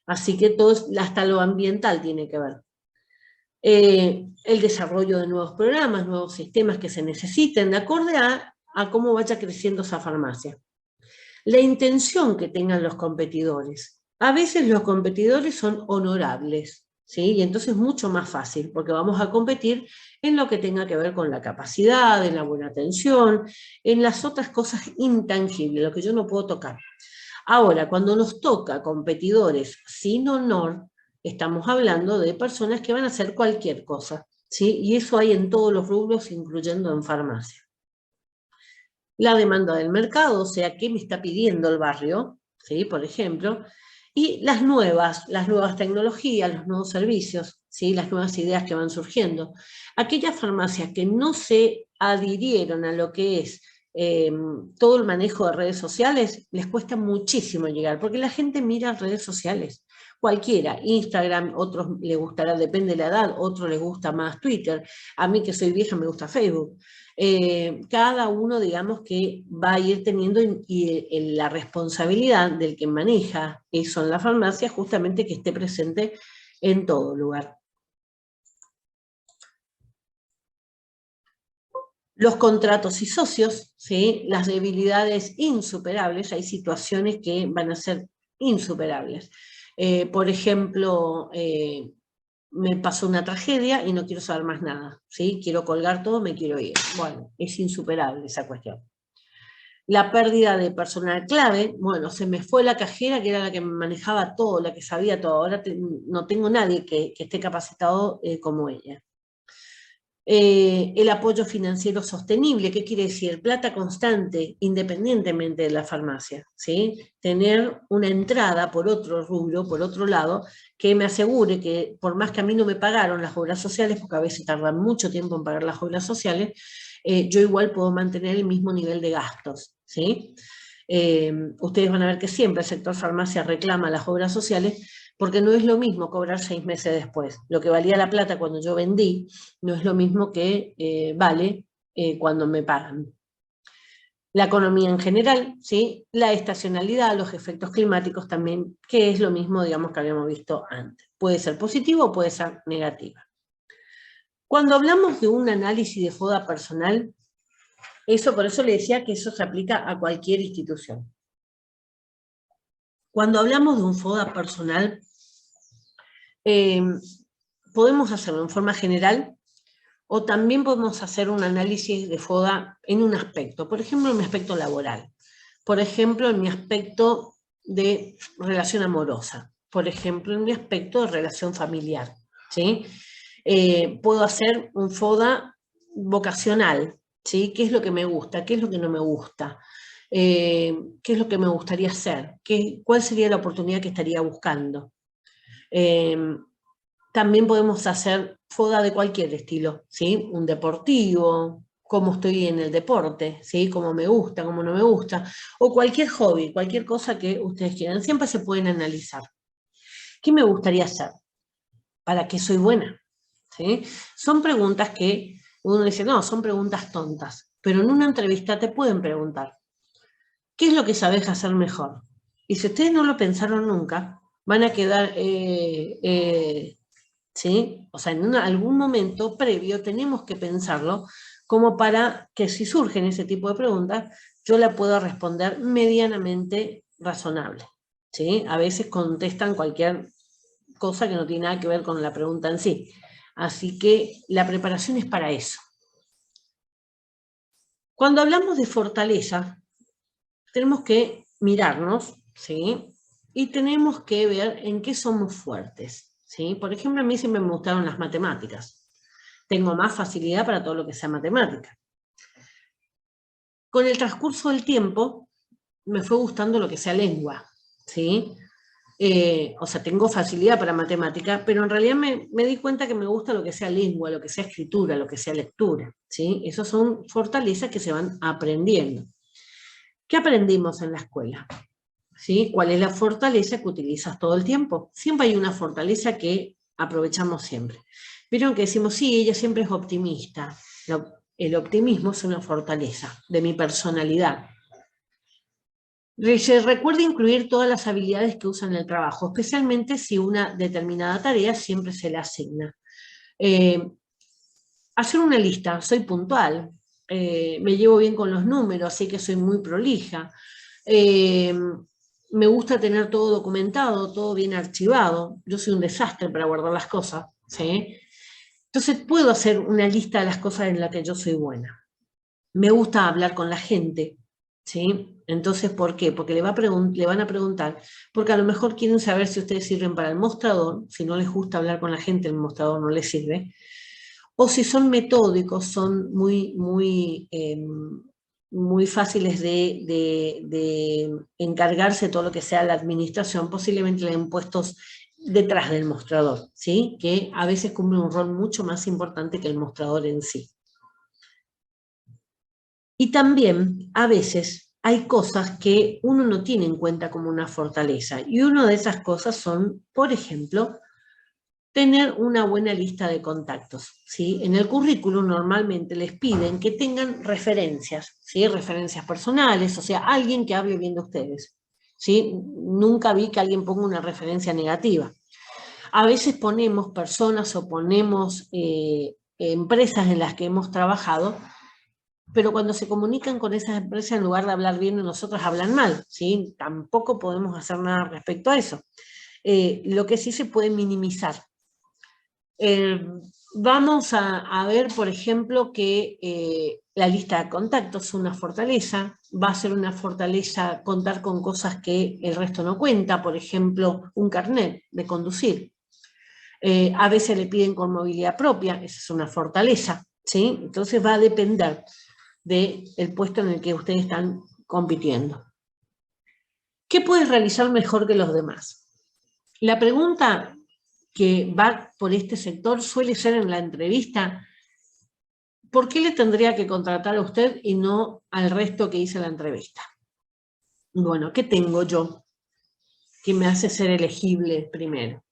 Así que todo, hasta lo ambiental tiene que ver. El desarrollo de nuevos programas, nuevos sistemas que se necesiten, de acuerdo a cómo vaya creciendo esa farmacia. la intención que tengan los competidores. A veces los competidores son honorables, ¿sí? Y entonces es mucho más fácil, porque vamos a competir en lo que tenga que ver con la capacidad, en la buena atención, en las otras cosas intangibles, lo que yo no puedo tocar. Ahora, cuando nos toca competidores sin honor, estamos hablando de personas que van a hacer cualquier cosa, ¿sí? Y eso hay en todos los rubros, incluyendo en farmacia. La demanda del mercado, o sea, qué me está pidiendo el barrio, ¿sí? Por ejemplo, y las nuevas tecnologías, los nuevos servicios, ¿sí? Las nuevas ideas que van surgiendo. Aquellas farmacias que no se adhirieron a lo que es todo el manejo de redes sociales, les cuesta muchísimo llegar, porque la gente mira redes sociales, cualquiera, Instagram, otros les gustará, depende de la edad, otros les gusta más Twitter, a mí que soy vieja me gusta Facebook. Cada uno, digamos, que va a ir teniendo la responsabilidad del que maneja eso en la farmacia, justamente que esté presente en todo lugar. Los contratos y socios, ¿sí? Las debilidades insuperables, hay situaciones que van a ser insuperables. Por ejemplo, me pasó una tragedia y no quiero saber más nada, ¿sí? Quiero colgar todo, me quiero ir. Bueno, es insuperable esa cuestión. La pérdida de personal clave, bueno, se me fue la cajera que era la que me manejaba todo, la que sabía todo, ahora no tengo nadie que esté capacitado como ella. El apoyo financiero sostenible, ¿qué quiere decir? Plata constante, independientemente de la farmacia, ¿sí? Tener una entrada por otro rubro, por otro lado, que me asegure que por más que a mí no me pagaron las obras sociales, porque a veces tardan mucho tiempo en pagar las obras sociales, yo igual puedo mantener el mismo nivel de gastos, ¿sí? Ustedes van a ver que siempre el sector farmacia reclama las obras sociales, porque no es lo mismo cobrar 6 meses después. Lo que valía la plata cuando yo vendí no es lo mismo que vale cuando me pagan. La economía en general, ¿sí? La estacionalidad, los efectos climáticos también, que es lo mismo, digamos, que habíamos visto antes. Puede ser positivo o puede ser negativa. Cuando hablamos de un análisis de FODA personal, por eso le decía que eso se aplica a cualquier institución. Cuando hablamos de un FODA personal, podemos hacerlo en forma general o también podemos hacer un análisis de FODA en un aspecto, por ejemplo, en mi aspecto laboral, por ejemplo, en mi aspecto de relación amorosa, por ejemplo, en mi aspecto de relación familiar, ¿sí? Puedo hacer un FODA vocacional, ¿sí? ¿Qué es lo que me gusta? ¿Qué es lo que no me gusta? ¿Qué es lo que me gustaría hacer? ¿Cuál sería la oportunidad que estaría buscando? También podemos hacer FODA de cualquier estilo, ¿sí? Un deportivo, cómo estoy en el deporte, ¿sí? Cómo me gusta, cómo no me gusta, o cualquier hobby, cualquier cosa que ustedes quieran. Siempre se pueden analizar. ¿Qué me gustaría hacer? ¿Para qué soy buena? ¿Sí? Son preguntas que uno dice, no, son preguntas tontas, pero en una entrevista te pueden preguntar, ¿qué es lo que sabes hacer mejor? Y si ustedes no lo pensaron nunca, van a quedar... ¿sí? O sea, en algún momento previo tenemos que pensarlo como para que si surgen ese tipo de preguntas, yo la pueda responder medianamente razonable, ¿sí? A veces contestan cualquier cosa que no tiene nada que ver con la pregunta en sí. Así que la preparación es para eso. Cuando hablamos de fortaleza, tenemos que mirarnos, ¿sí? Y tenemos que ver en qué somos fuertes, ¿sí? Por ejemplo, a mí siempre me gustaron las matemáticas. Tengo más facilidad para todo lo que sea matemática. Con el transcurso del tiempo, me fue gustando lo que sea lengua, ¿sí? O sea, tengo facilidad para matemática, pero en realidad me di cuenta que me gusta lo que sea lengua, lo que sea escritura, lo que sea lectura, ¿sí? Esas son fortalezas que se van aprendiendo. ¿Qué aprendimos en la escuela? ¿Sí? ¿Cuál es la fortaleza que utilizas todo el tiempo? Siempre hay una fortaleza que aprovechamos siempre. Vieron que decimos, sí, ella siempre es optimista. El optimismo es una fortaleza de mi personalidad. Se recuerda incluir todas las habilidades que usan en el trabajo, especialmente si una determinada tarea siempre se le asigna. Hacer una lista, soy puntual, me llevo bien con los números, así que soy muy prolija. Me gusta tener todo documentado, todo bien archivado. Yo soy un desastre para guardar las cosas, ¿sí? Entonces puedo hacer una lista de las cosas en las que yo soy buena. Me gusta hablar con la gente, ¿sí? Entonces, ¿por qué? Porque le van a preguntar, porque a lo mejor quieren saber si ustedes sirven para el mostrador, si no les gusta hablar con la gente, el mostrador no les sirve, o si son metódicos, son muy fáciles de encargarse de todo lo que sea la administración, posiblemente le den puestos detrás del mostrador, ¿sí? Que a veces cumple un rol mucho más importante que el mostrador en sí. Y también, a veces, hay cosas que uno no tiene en cuenta como una fortaleza. Y una de esas cosas son, por ejemplo, tener una buena lista de contactos, ¿sí? En el currículum normalmente les piden que tengan referencias, ¿sí? Referencias personales, o sea, alguien que hable bien de ustedes, ¿sí? Nunca vi que alguien ponga una referencia negativa. A veces ponemos personas o ponemos empresas en las que hemos trabajado, pero cuando se comunican con esas empresas, en lugar de hablar bien de nosotros, hablan mal, ¿sí? Tampoco podemos hacer nada respecto a eso. Lo que sí se puede minimizar. Vamos a ver, por ejemplo, que la lista de contactos es una fortaleza. Va a ser una fortaleza contar con cosas que el resto no cuenta, por ejemplo, un carnet de conducir. A veces le piden con movilidad propia, esa es una fortaleza, ¿sí? Entonces va a depender del puesto en el que ustedes están compitiendo. ¿Qué puedes realizar mejor que los demás? La pregunta que va por este sector suele ser en la entrevista, ¿por qué le tendría que contratar a usted y no al resto que hice la entrevista? Bueno, ¿qué tengo yo que me hace ser elegible primero?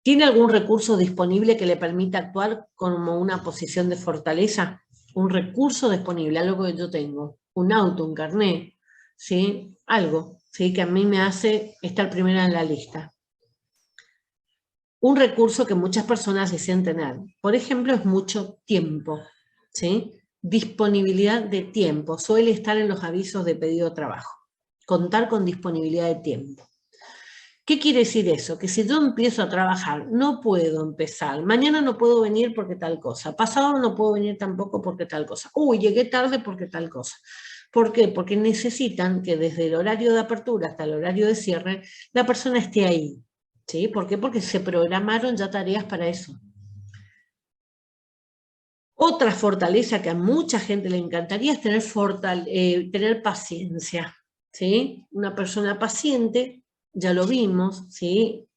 ¿Tiene algún recurso disponible que le permita actuar como una posición de fortaleza? Un recurso disponible, algo que yo tengo, un auto, un carnet, ¿sí? Algo, ¿sí? Que a mí me hace estar primera en la lista. Un recurso que muchas personas desean tener, por ejemplo, es mucho tiempo, ¿sí? Disponibilidad de tiempo, suele estar en los avisos de pedido de trabajo. Contar con disponibilidad de tiempo. ¿Qué quiere decir eso? Que si yo empiezo a trabajar, no puedo empezar. Mañana no puedo venir porque tal cosa. Pasado no puedo venir tampoco porque tal cosa. Uy, llegué tarde porque tal cosa. ¿Por qué? Porque necesitan que desde el horario de apertura hasta el horario de cierre, la persona esté ahí. ¿Sí? ¿Por qué? Porque se programaron ya tareas para eso. Otra fortaleza que a mucha gente le encantaría es tener paciencia. ¿Sí? Una persona paciente, ya lo vimos, ¿sí?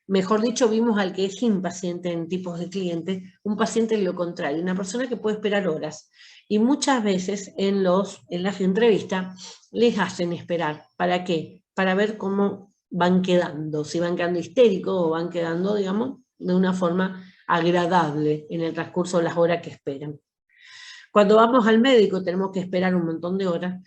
Mejor dicho, vimos al que es impaciente en tipos de clientes, un paciente es lo contrario, una persona que puede esperar horas. Y muchas veces en las entrevistas les hacen esperar. ¿Para qué? Para ver cómo van quedando, si van quedando histéricos o van quedando, digamos, de una forma agradable en el transcurso de las horas que esperan. Cuando vamos al médico tenemos que esperar un montón de horas.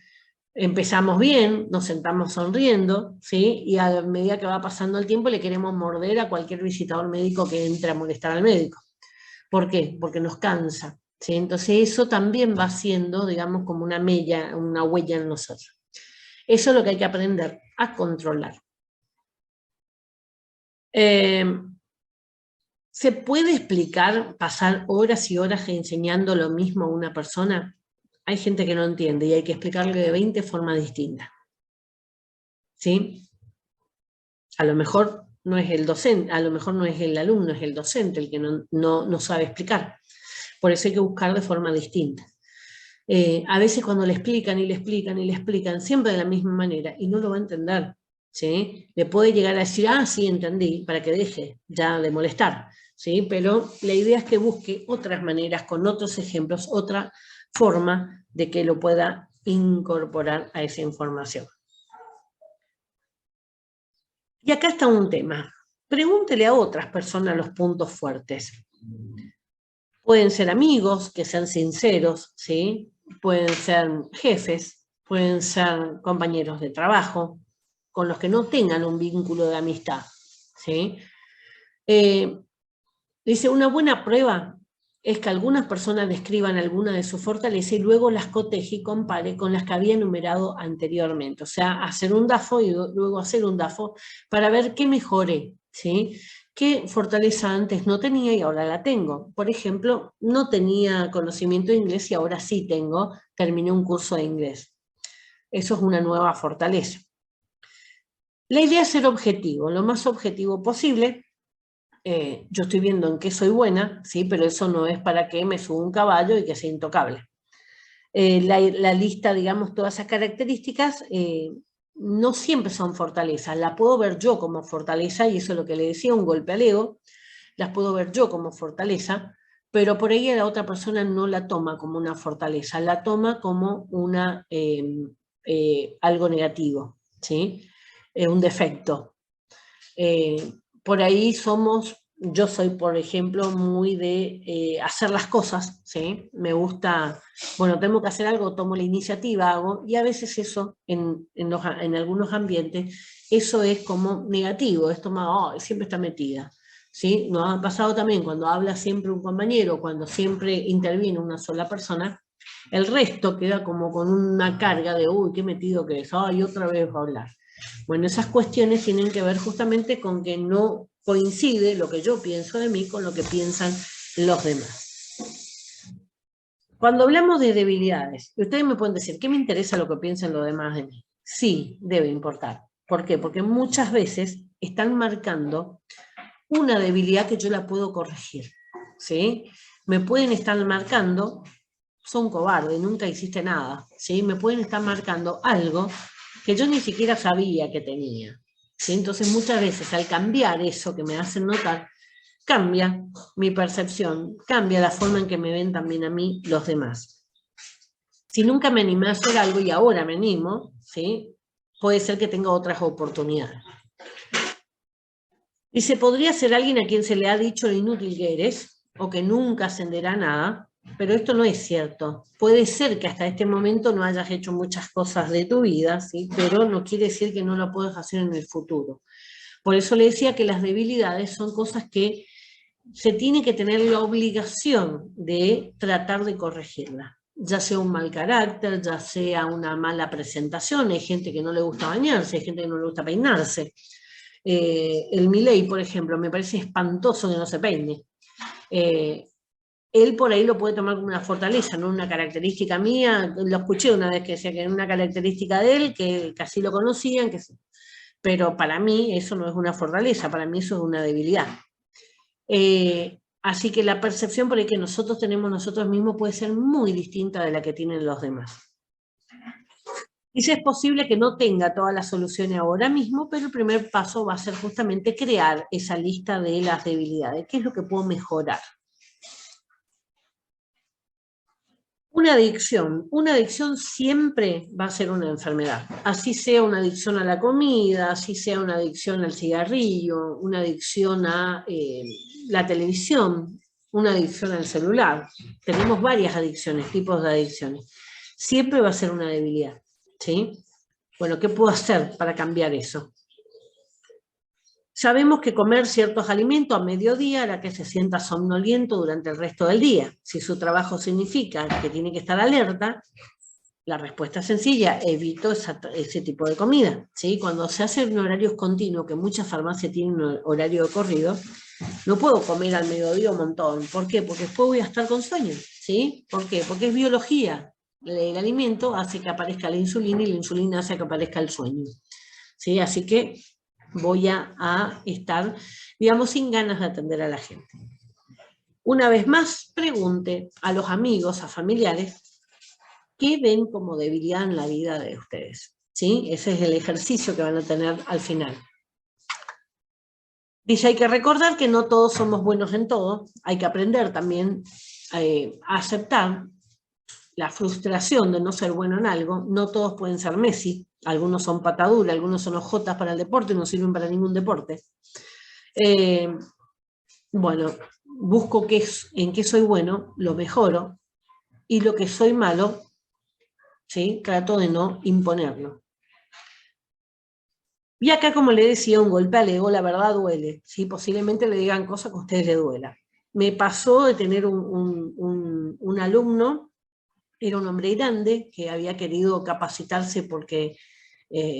Empezamos bien, nos sentamos sonriendo, ¿sí? Y a medida que va pasando el tiempo le queremos morder a cualquier visitador médico que entre a molestar al médico. ¿Por qué? Porque nos cansa, ¿sí? Entonces eso también va siendo, digamos, como una huella en nosotros. Eso es lo que hay que aprender a controlar. ¿Se puede explicar pasar horas y horas enseñando lo mismo a una persona? Hay gente que no entiende y hay que explicarle de 20 formas distintas. ¿Sí? A lo mejor no es el docente, a lo mejor no es el alumno, es el docente el que no sabe explicar. Por eso hay que buscar de forma distinta. A veces cuando le explican y le explican y le explican, siempre de la misma manera, y no lo va a entender, ¿sí? Le puede llegar a decir, ah, sí, entendí, para que deje ya de molestar, ¿sí? Pero la idea es que busque otras maneras, con otros ejemplos, otra forma de que lo pueda incorporar a esa información. Y acá está un tema. Pregúntele a otras personas los puntos fuertes. Pueden ser amigos, que sean sinceros, ¿sí? Pueden ser jefes, pueden ser compañeros de trabajo, con los que no tengan un vínculo de amistad, ¿sí? Dice, una buena prueba es que algunas personas describan alguna de sus fortalezas y luego las coteje y compare con las que había enumerado anteriormente. O sea, hacer un DAFO y luego hacer un DAFO para ver qué mejoré, ¿sí? ¿Qué fortaleza antes no tenía y ahora la tengo? Por ejemplo, no tenía conocimiento de inglés y ahora sí tengo, terminé un curso de inglés. Eso es una nueva fortaleza. La idea es ser objetivo, lo más objetivo posible. Yo estoy viendo en qué soy buena, ¿sí? Pero eso no es para que me suba un caballo y que sea intocable. La lista, digamos, todas esas características no siempre son fortalezas. La puedo ver yo como fortaleza, y eso es lo que le decía, un golpe al ego. Las puedo ver yo como fortaleza, pero por ahí la otra persona no la toma como una fortaleza, la toma como algo negativo, ¿sí? Un defecto. Por ahí yo soy, por ejemplo, muy de hacer las cosas, ¿sí? Me gusta, bueno, tengo que hacer algo, tomo la iniciativa, hago, y a veces eso, en algunos ambientes, eso es como negativo, es tomado, siempre está metida, ¿sí? Nos ha pasado también cuando habla siempre un compañero, cuando siempre interviene una sola persona, el resto queda como con una carga de, uy, qué metido que es, ay, otra vez va a hablar. Bueno, esas cuestiones tienen que ver justamente con que no coincide lo que yo pienso de mí con lo que piensan los demás. Cuando hablamos de debilidades, ustedes me pueden decir, ¿qué me interesa lo que piensan los demás de mí? Sí, debe importar. ¿Por qué? Porque muchas veces están marcando una debilidad que yo la puedo corregir, ¿sí? Me pueden estar marcando, son cobardes, nunca hiciste nada, ¿sí? Me pueden estar marcando algo que yo ni siquiera sabía que tenía, ¿sí? Entonces muchas veces al cambiar eso que me hacen notar, cambia mi percepción, cambia la forma en que me ven también a mí los demás. Si nunca me animé a hacer algo y ahora me animo, ¿sí? Puede ser que tenga otras oportunidades. Dice, podría ser alguien a quien se le ha dicho lo inútil que eres o que nunca ascenderá a nada, pero esto no es cierto. Puede ser que hasta este momento no hayas hecho muchas cosas de tu vida, ¿sí? Pero no quiere decir que no lo puedas hacer en el futuro. Por eso le decía que las debilidades son cosas que se tiene que tener la obligación de tratar de corregirlas. Ya sea un mal carácter, ya sea una mala presentación. Hay gente que no le gusta bañarse, hay gente que no le gusta peinarse. El Milei, por ejemplo, me parece espantoso que no se peine. Él por ahí lo puede tomar como una fortaleza, no una característica mía. Lo escuché una vez que decía que era una característica de él, que casi lo conocían, pero para mí eso no es una fortaleza, para mí eso es una debilidad. Así que la percepción por ahí que nosotros tenemos nosotros mismos puede ser muy distinta de la que tienen los demás. Dice, es posible que no tenga todas las soluciones ahora mismo, pero el primer paso va a ser justamente crear esa lista de las debilidades. ¿Qué es lo que puedo mejorar? Una adicción siempre va a ser una enfermedad. Así sea una adicción a la comida, así sea una adicción al cigarrillo, una adicción a la televisión, una adicción al celular. Tenemos varias adicciones, tipos de adicciones. Siempre va a ser una debilidad, ¿sí? Bueno, ¿qué puedo hacer para cambiar eso? Sabemos que comer ciertos alimentos a mediodía hará que se sienta somnoliento durante el resto del día. Si su trabajo significa que tiene que estar alerta, la respuesta es sencilla, evito ese tipo de comida, ¿sí? Cuando se hace en horarios continuos, que muchas farmacias tienen un horario de corrido, no puedo comer al mediodía un montón. ¿Por qué? Porque después voy a estar con sueño, ¿sí? ¿Por qué? Porque es biología. El alimento hace que aparezca la insulina y la insulina hace que aparezca el sueño, ¿sí? Así que voy a estar, digamos, sin ganas de atender a la gente. Una vez más, pregunte a los amigos, a familiares, ¿qué ven como debilidad en la vida de ustedes? ¿Sí? Ese es el ejercicio que van a tener al final. Dice, hay que recordar que no todos somos buenos en todo, hay que aprender también a aceptar la frustración de no ser bueno en algo. No todos pueden ser Messi, algunos son patadura, algunos son ojotas para el deporte, no sirven para ningún deporte. Bueno, busco en qué soy bueno, lo mejoro, y lo que soy malo, ¿sí? Trato de no imponerlo. Y acá, como le decía, un golpe al ego, la verdad duele, ¿sí? Posiblemente le digan cosas que a ustedes les duela. me pasó de tener un alumno, era un hombre grande, que había querido capacitarse porque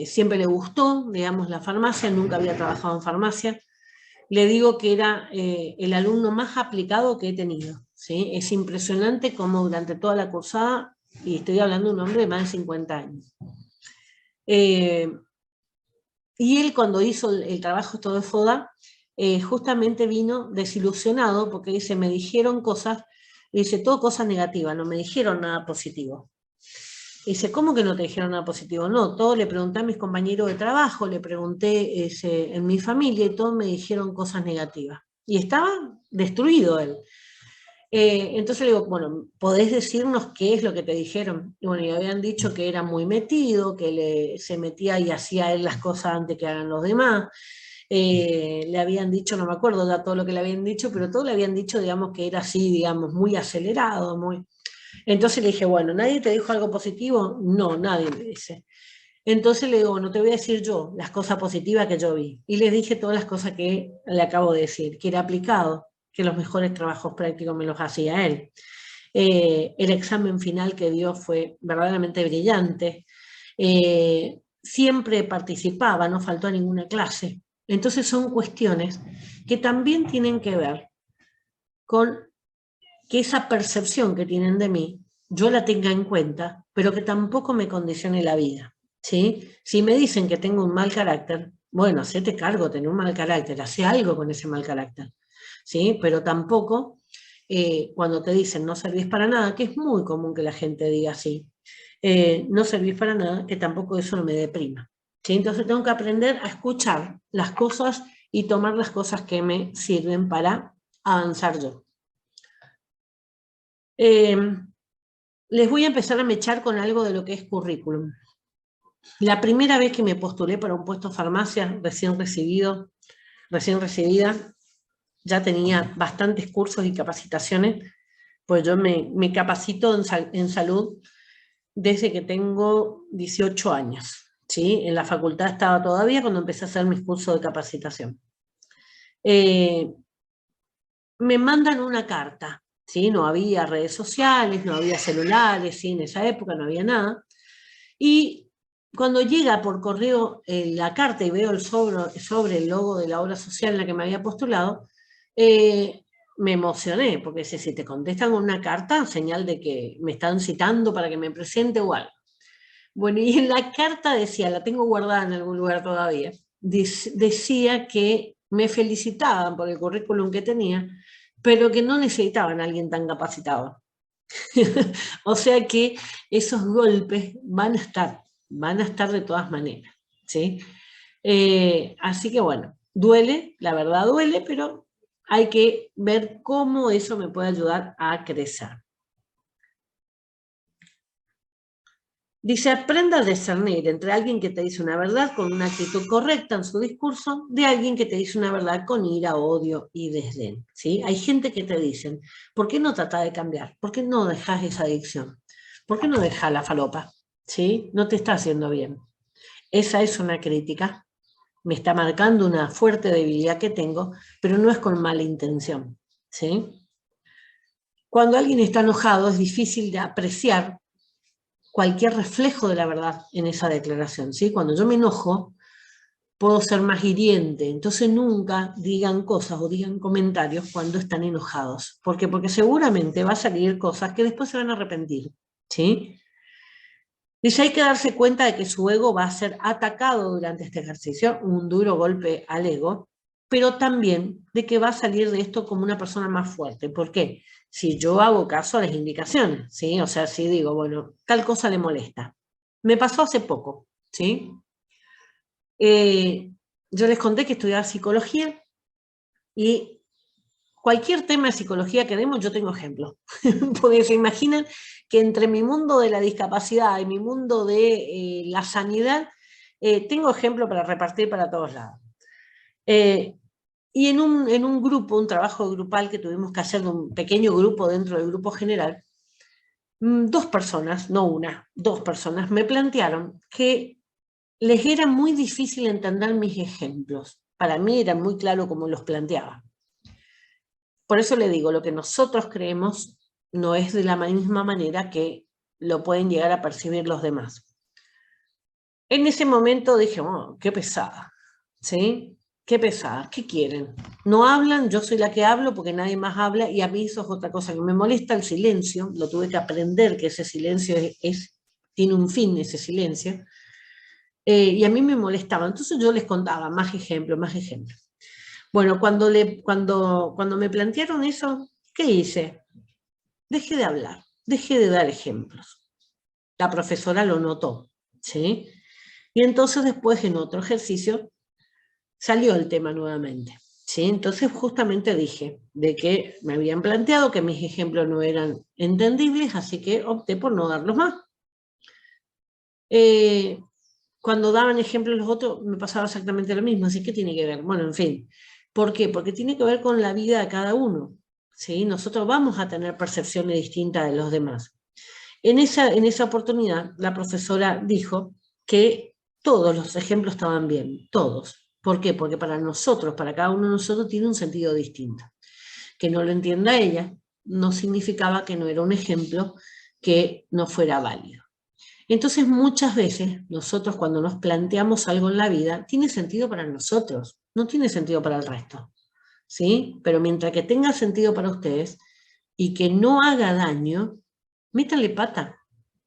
siempre le gustó, digamos, la farmacia, nunca había trabajado en farmacia. Le digo que era el alumno más aplicado que he tenido, ¿sí? Es impresionante cómo durante toda la cursada, y estoy hablando de un hombre de más de 50 años, y él cuando hizo el trabajo todo de FODA, justamente vino desilusionado porque dice, me dijeron cosas, dice, todo cosas negativas, no me dijeron nada positivo. Dice, ¿cómo que no te dijeron nada positivo? No, todo le pregunté a mis compañeros de trabajo, le pregunté en mi familia y todos me dijeron cosas negativas. Y estaba destruido él. Entonces le digo, bueno, ¿podés decirnos qué es lo que te dijeron? Y bueno, y habían dicho que era muy metido, que se metía y hacía él las cosas antes que hagan los demás. Le habían dicho, no me acuerdo ya todo lo que le habían dicho, pero todo le habían dicho, digamos, que era así, digamos, muy acelerado, muy... Entonces le dije, bueno, ¿nadie te dijo algo positivo? No, nadie me dice. Entonces le digo, no te voy a decir yo las cosas positivas que yo vi. Y les dije todas las cosas que le acabo de decir, que era aplicado, que los mejores trabajos prácticos me los hacía él. El examen final que dio fue verdaderamente brillante. Siempre participaba, no faltó a ninguna clase. Entonces son cuestiones que también tienen que ver con que esa percepción que tienen de mí, yo la tenga en cuenta, pero que tampoco me condicione la vida, ¿sí? Si me dicen que tengo un mal carácter, bueno, hacete cargo, tener un mal carácter, hace algo con ese mal carácter, ¿sí? Pero tampoco, cuando te dicen no servís para nada, que es muy común que la gente diga así, no servís para nada, que tampoco eso me deprima, ¿sí? Entonces tengo que aprender a escuchar las cosas y tomar las cosas que me sirven para avanzar yo. Les voy a empezar a mechar con algo de lo que es currículum. La primera vez que me postulé para un puesto de farmacia, recién recibida, ya tenía bastantes cursos y capacitaciones, pues yo me capacito en salud desde que tengo 18 años. ¿Sí? En la facultad estaba todavía cuando empecé a hacer mis cursos de capacitación. Me mandan una carta, ¿sí? No había redes sociales, no había celulares, ¿sí? En esa época no había nada. Y cuando llega por correo la carta y veo sobre el logo de la obra social en la que me había postulado, me emocioné, porque si te contestan con una carta, señal de que me están citando para que me presente o algo. Bueno, y en la carta decía, la tengo guardada en algún lugar todavía, decía que me felicitaban por el currículum que tenía, pero que no necesitaban a alguien tan capacitado. O sea que esos golpes van a estar de todas maneras, ¿sí? Así que bueno, duele, la verdad duele, pero hay que ver cómo eso me puede ayudar a crecer. Dice, aprenda a discernir entre alguien que te dice una verdad con una actitud correcta en su discurso, de alguien que te dice una verdad con ira, odio y desdén. ¿Sí? Hay gente que te dicen, ¿por qué no trata de cambiar? ¿Por qué no dejas esa adicción? ¿Por qué no dejas la falopa? ¿Sí? No te está haciendo bien. Esa es una crítica. Me está marcando una fuerte debilidad que tengo, pero no es con mala intención. ¿Sí? Cuando alguien está enojado es difícil de apreciar cualquier reflejo de la verdad en esa declaración, ¿sí? Cuando yo me enojo, puedo ser más hiriente, entonces nunca digan cosas o digan comentarios cuando están enojados. ¿Por qué? Porque seguramente va a salir cosas que después se van a arrepentir, ¿sí? Dice, hay que darse cuenta de que su ego va a ser atacado durante este ejercicio, un duro golpe al ego, pero también de que va a salir de esto como una persona más fuerte. ¿Por qué? Si yo hago caso a las indicaciones, ¿sí? O sea, si digo, bueno, tal cosa le molesta. Me pasó hace poco, ¿sí? Yo les conté que estudiaba psicología y cualquier tema de psicología que demos, yo tengo ejemplos. Porque se imaginan que entre mi mundo de la discapacidad y mi mundo de la sanidad, tengo ejemplos para repartir para todos lados. Y en un grupo, un trabajo grupal que tuvimos que hacer de un pequeño grupo dentro del grupo general, dos personas, no una, dos personas me plantearon que les era muy difícil entender mis ejemplos. Para mí era muy claro cómo los planteaba. Por eso le digo, lo que nosotros creemos no es de la misma manera que lo pueden llegar a percibir los demás. En ese momento dije, oh, qué pesada, ¿sí? Qué pesada, ¿qué quieren? No hablan, yo soy la que hablo porque nadie más habla, y a mí eso es otra cosa que me molesta, el silencio. Lo tuve que aprender, que ese silencio tiene un fin, ese silencio. Y a mí me molestaba, entonces yo les contaba más ejemplos, más ejemplos. Bueno, cuando me plantearon eso, ¿qué hice? Dejé de hablar, dejé de dar ejemplos. La profesora lo notó, ¿sí? Y entonces después en otro ejercicio salió el tema nuevamente, ¿sí? Entonces justamente dije de que me habían planteado que mis ejemplos no eran entendibles, así que opté por no darlos más. Cuando daban ejemplos los otros me pasaba exactamente lo mismo, así que tiene que ver, bueno, en fin. ¿Por qué? Porque tiene que ver con la vida de cada uno, ¿sí? Nosotros vamos a tener percepciones distintas de los demás. En esa oportunidad, la profesora dijo que todos los ejemplos estaban bien, todos. ¿Por qué? Porque para nosotros, para cada uno de nosotros, tiene un sentido distinto. Que no lo entienda ella no significaba que no era un ejemplo que no fuera válido. Entonces, muchas veces, nosotros cuando nos planteamos algo en la vida, tiene sentido para nosotros, no tiene sentido para el resto, ¿sí? Pero mientras que tenga sentido para ustedes y que no haga daño, métanle pata,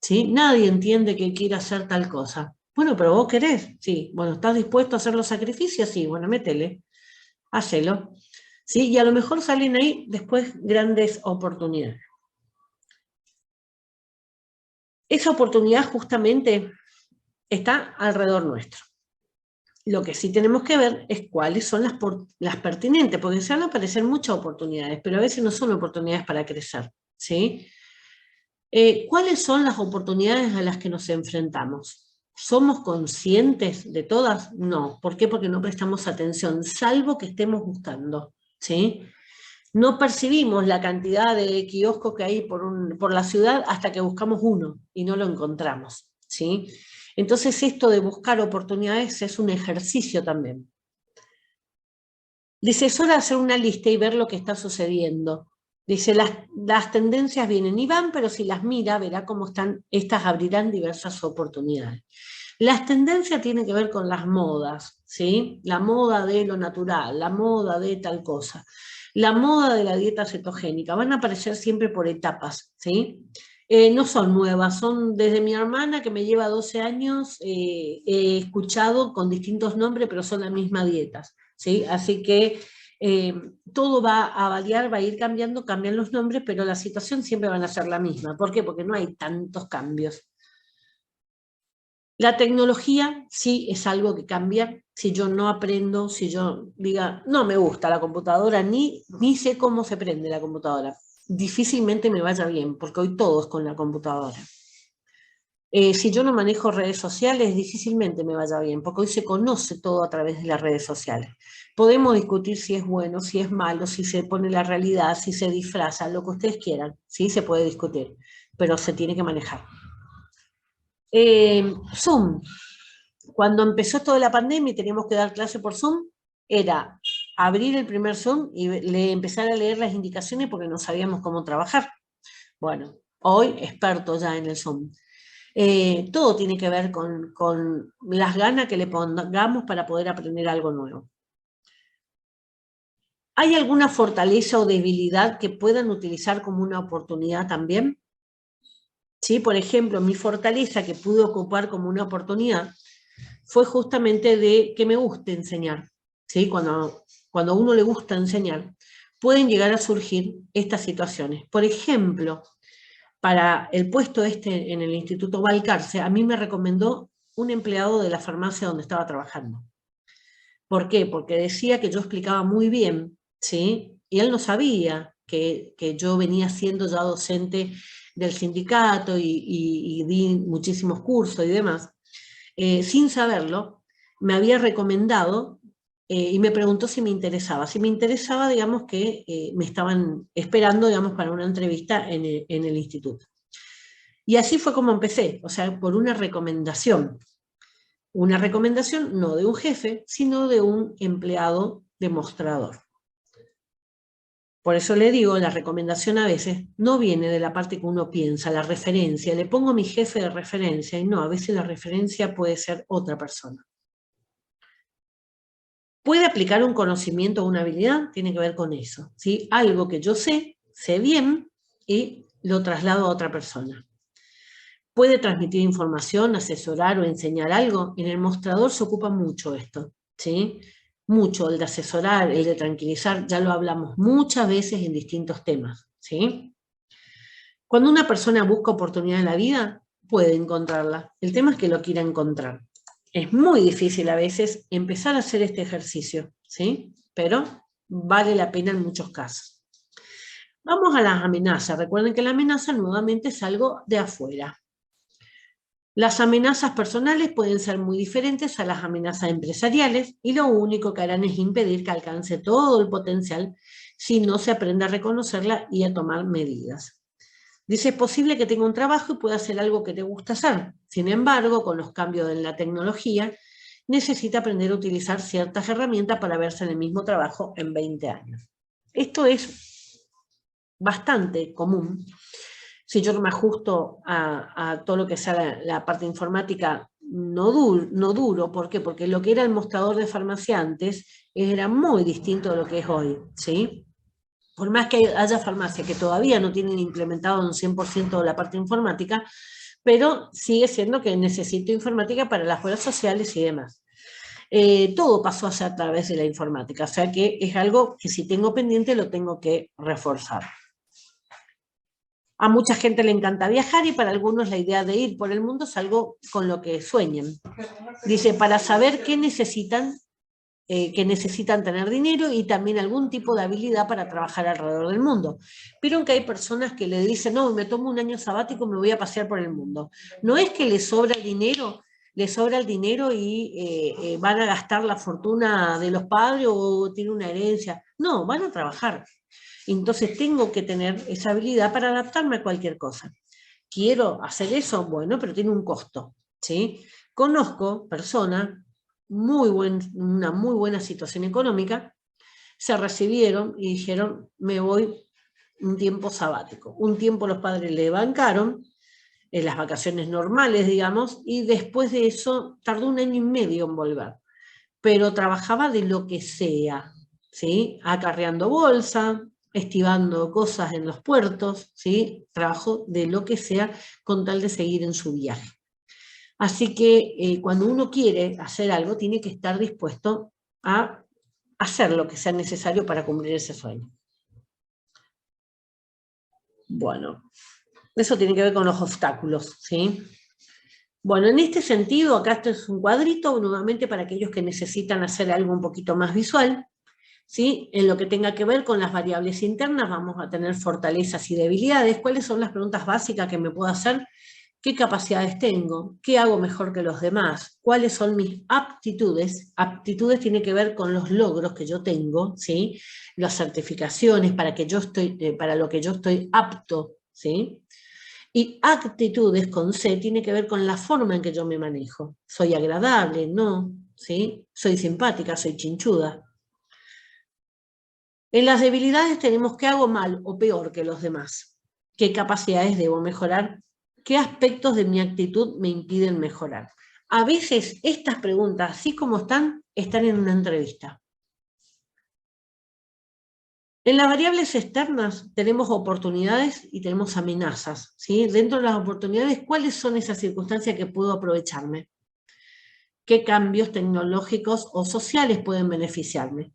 ¿sí? Nadie entiende que quiera hacer tal cosa. Bueno, pero vos querés, sí. Bueno, ¿estás dispuesto a hacer los sacrificios? Sí, bueno, métele, hacelo, ¿sí? Y a lo mejor salen ahí después grandes oportunidades. Esa oportunidad justamente está alrededor nuestro. Lo que sí tenemos que ver es cuáles son las pertinentes, porque se van a aparecer muchas oportunidades, pero a veces no son oportunidades para crecer, ¿sí? ¿Cuáles son las oportunidades a las que nos enfrentamos? ¿Somos conscientes de todas? No. ¿Por qué? Porque no prestamos atención, salvo que estemos buscando, ¿sí? No percibimos la cantidad de kioscos que hay por la ciudad hasta que buscamos uno y no lo encontramos, ¿sí? Entonces esto de buscar oportunidades es un ejercicio también. Dice, es hora de hacer una lista y ver lo que está sucediendo. Dice, las tendencias vienen y van, pero si las mira, verá cómo estas abrirán diversas oportunidades. Las tendencias tienen que ver con las modas, ¿sí? La moda de lo natural, la moda de tal cosa, la moda de la dieta cetogénica, van a aparecer siempre por etapas, ¿sí? No son nuevas, son desde mi hermana que me lleva 12 años, he escuchado con distintos nombres, pero son las mismas dietas, ¿sí? Así que todo va a variar, va a ir cambiando, cambian los nombres, pero la situación siempre van a ser la misma. ¿Por qué? Porque no hay tantos cambios. La tecnología sí es algo que cambia. Si yo no aprendo, si yo diga, no me gusta la computadora, ni sé cómo se prende la computadora, difícilmente me vaya bien, porque hoy todo es con la computadora. Si yo no manejo redes sociales, difícilmente me vaya bien, porque hoy se conoce todo a través de las redes sociales. Podemos discutir si es bueno, si es malo, si se pone la realidad, si se disfraza, lo que ustedes quieran, sí se puede discutir, pero se tiene que manejar. Zoom. Cuando empezó toda la pandemia y teníamos que dar clase por Zoom, era abrir el primer Zoom y empezar a leer las indicaciones porque no sabíamos cómo trabajar. Bueno, hoy experto ya en el Zoom. Todo tiene que ver con las ganas que le pongamos para poder aprender algo nuevo. ¿Hay alguna fortaleza o debilidad que puedan utilizar como una oportunidad también? ¿Sí? Por ejemplo, mi fortaleza que pude ocupar como una oportunidad fue justamente de que me guste enseñar, ¿sí? Cuando a uno le gusta enseñar, pueden llegar a surgir estas situaciones. Por ejemplo, para el puesto este en el Instituto Balcarce, a mí me recomendó un empleado de la farmacia donde estaba trabajando. ¿Por qué? Porque decía que yo explicaba muy bien, ¿sí? Y él no sabía que yo venía siendo ya docente del sindicato y di muchísimos cursos y demás. Sin saberlo, me había recomendado y me preguntó si me interesaba. Si me interesaba, digamos que me estaban esperando, digamos, para una entrevista en el instituto. Y así fue como empecé, o sea, por una recomendación. Una recomendación no de un jefe, sino de un empleado demostrador. Por eso le digo, la recomendación a veces no viene de la parte que uno piensa, la referencia. Le pongo mi jefe de referencia y no, a veces la referencia puede ser otra persona. ¿Puede aplicar un conocimiento o una habilidad? Tiene que ver con eso, ¿sí? Algo que yo sé bien y lo traslado a otra persona. ¿Puede transmitir información, asesorar o enseñar algo? En el mostrador se ocupa mucho esto, ¿sí? Mucho, el de asesorar, el de tranquilizar, ya lo hablamos muchas veces en distintos temas, ¿sí? Cuando una persona busca oportunidad en la vida, puede encontrarla. El tema es que lo quiera encontrar. Es muy difícil a veces empezar a hacer este ejercicio, ¿sí? Pero vale la pena en muchos casos. Vamos a las amenazas. Recuerden que la amenaza nuevamente es algo de afuera. Las amenazas personales pueden ser muy diferentes a las amenazas empresariales y lo único que harán es impedir que alcance todo el potencial si no se aprende a reconocerla y a tomar medidas. Dice, es posible que tenga un trabajo y pueda hacer algo que te gusta hacer. Sin embargo, con los cambios en la tecnología, necesita aprender a utilizar ciertas herramientas para verse en el mismo trabajo en 20 años. Esto es bastante común. Si yo no me ajusto a todo lo que sea la parte informática, no duro. ¿Por qué? Porque lo que era el mostrador de farmacia antes era muy distinto de lo que es hoy, ¿sí? Por más que haya farmacias que todavía no tienen implementado un 100% la parte informática, pero sigue siendo que necesito informática para las redes sociales y demás. Todo pasó a ser a través de la informática, o sea que es algo que si tengo pendiente lo tengo que reforzar. A mucha gente le encanta viajar y para algunos la idea de ir por el mundo es algo con lo que sueñan. Dice, para saber qué necesitan tener dinero y también algún tipo de habilidad para trabajar alrededor del mundo. Vieron que hay personas que le dicen, no, me tomo un año sabático, me voy a pasear por el mundo. No es que les sobra el dinero y van a gastar la fortuna de los padres o tienen una herencia. No, van a trabajar. Entonces tengo que tener esa habilidad para adaptarme a cualquier cosa. ¿Quiero hacer eso? Bueno, pero tiene un costo, ¿sí? Conozco personas, una muy buena situación económica, se recibieron y dijeron, me voy un tiempo sabático. Un tiempo los padres le bancaron, en las vacaciones normales, digamos, y después de eso tardó 1 año y medio en volver. Pero trabajaba de lo que sea, ¿sí? Acarreando bolsa, estivando cosas en los puertos, ¿sí? Trabajo de lo que sea con tal de seguir en su viaje. Así que cuando uno quiere hacer algo, tiene que estar dispuesto a hacer lo que sea necesario para cumplir ese sueño. Bueno, eso tiene que ver con los obstáculos, ¿sí? Bueno, en este sentido, acá esto es un cuadrito, nuevamente para aquellos que necesitan hacer algo un poquito más visual, ¿sí? En lo que tenga que ver con las variables internas, vamos a tener fortalezas y debilidades. ¿Cuáles son las preguntas básicas que me puedo hacer? ¿Qué capacidades tengo? ¿Qué hago mejor que los demás? ¿Cuáles son mis aptitudes? Aptitudes tiene que ver con los logros que yo tengo, ¿sí? Las certificaciones para lo que yo estoy apto, ¿sí? Y actitudes con C tiene que ver con la forma en que yo me manejo. ¿Soy agradable? No, ¿sí? ¿Soy simpática? ¿Soy chinchuda? En las debilidades tenemos qué hago mal o peor que los demás. ¿Qué capacidades debo mejorar? ¿Qué aspectos de mi actitud me impiden mejorar? A veces estas preguntas, así como están en una entrevista. En las variables externas tenemos oportunidades y tenemos amenazas, ¿sí? Dentro de las oportunidades, ¿cuáles son esas circunstancias que puedo aprovecharme? ¿Qué cambios tecnológicos o sociales pueden beneficiarme?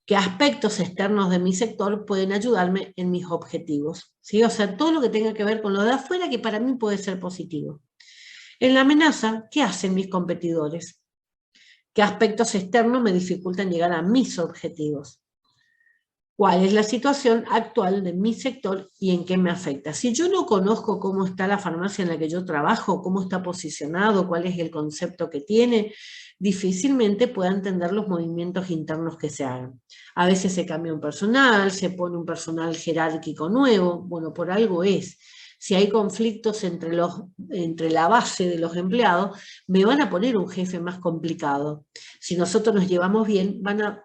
¿Qué aspectos externos de mi sector pueden ayudarme en mis objetivos? ¿Sí? O sea, todo lo que tenga que ver con lo de afuera que para mí puede ser positivo. En la amenaza, ¿qué hacen mis competidores? ¿Qué aspectos externos me dificultan llegar a mis objetivos? ¿Cuál es la situación actual de mi sector y en qué me afecta? Si yo no conozco cómo está la farmacia en la que yo trabajo, cómo está posicionado, cuál es el concepto que tiene, difícilmente pueda entender los movimientos internos que se hagan. A veces se cambia un personal, se pone un personal jerárquico nuevo, bueno, por algo es. Si hay conflictos entre la base de los empleados, me van a poner un jefe más complicado. Si nosotros nos llevamos bien, van a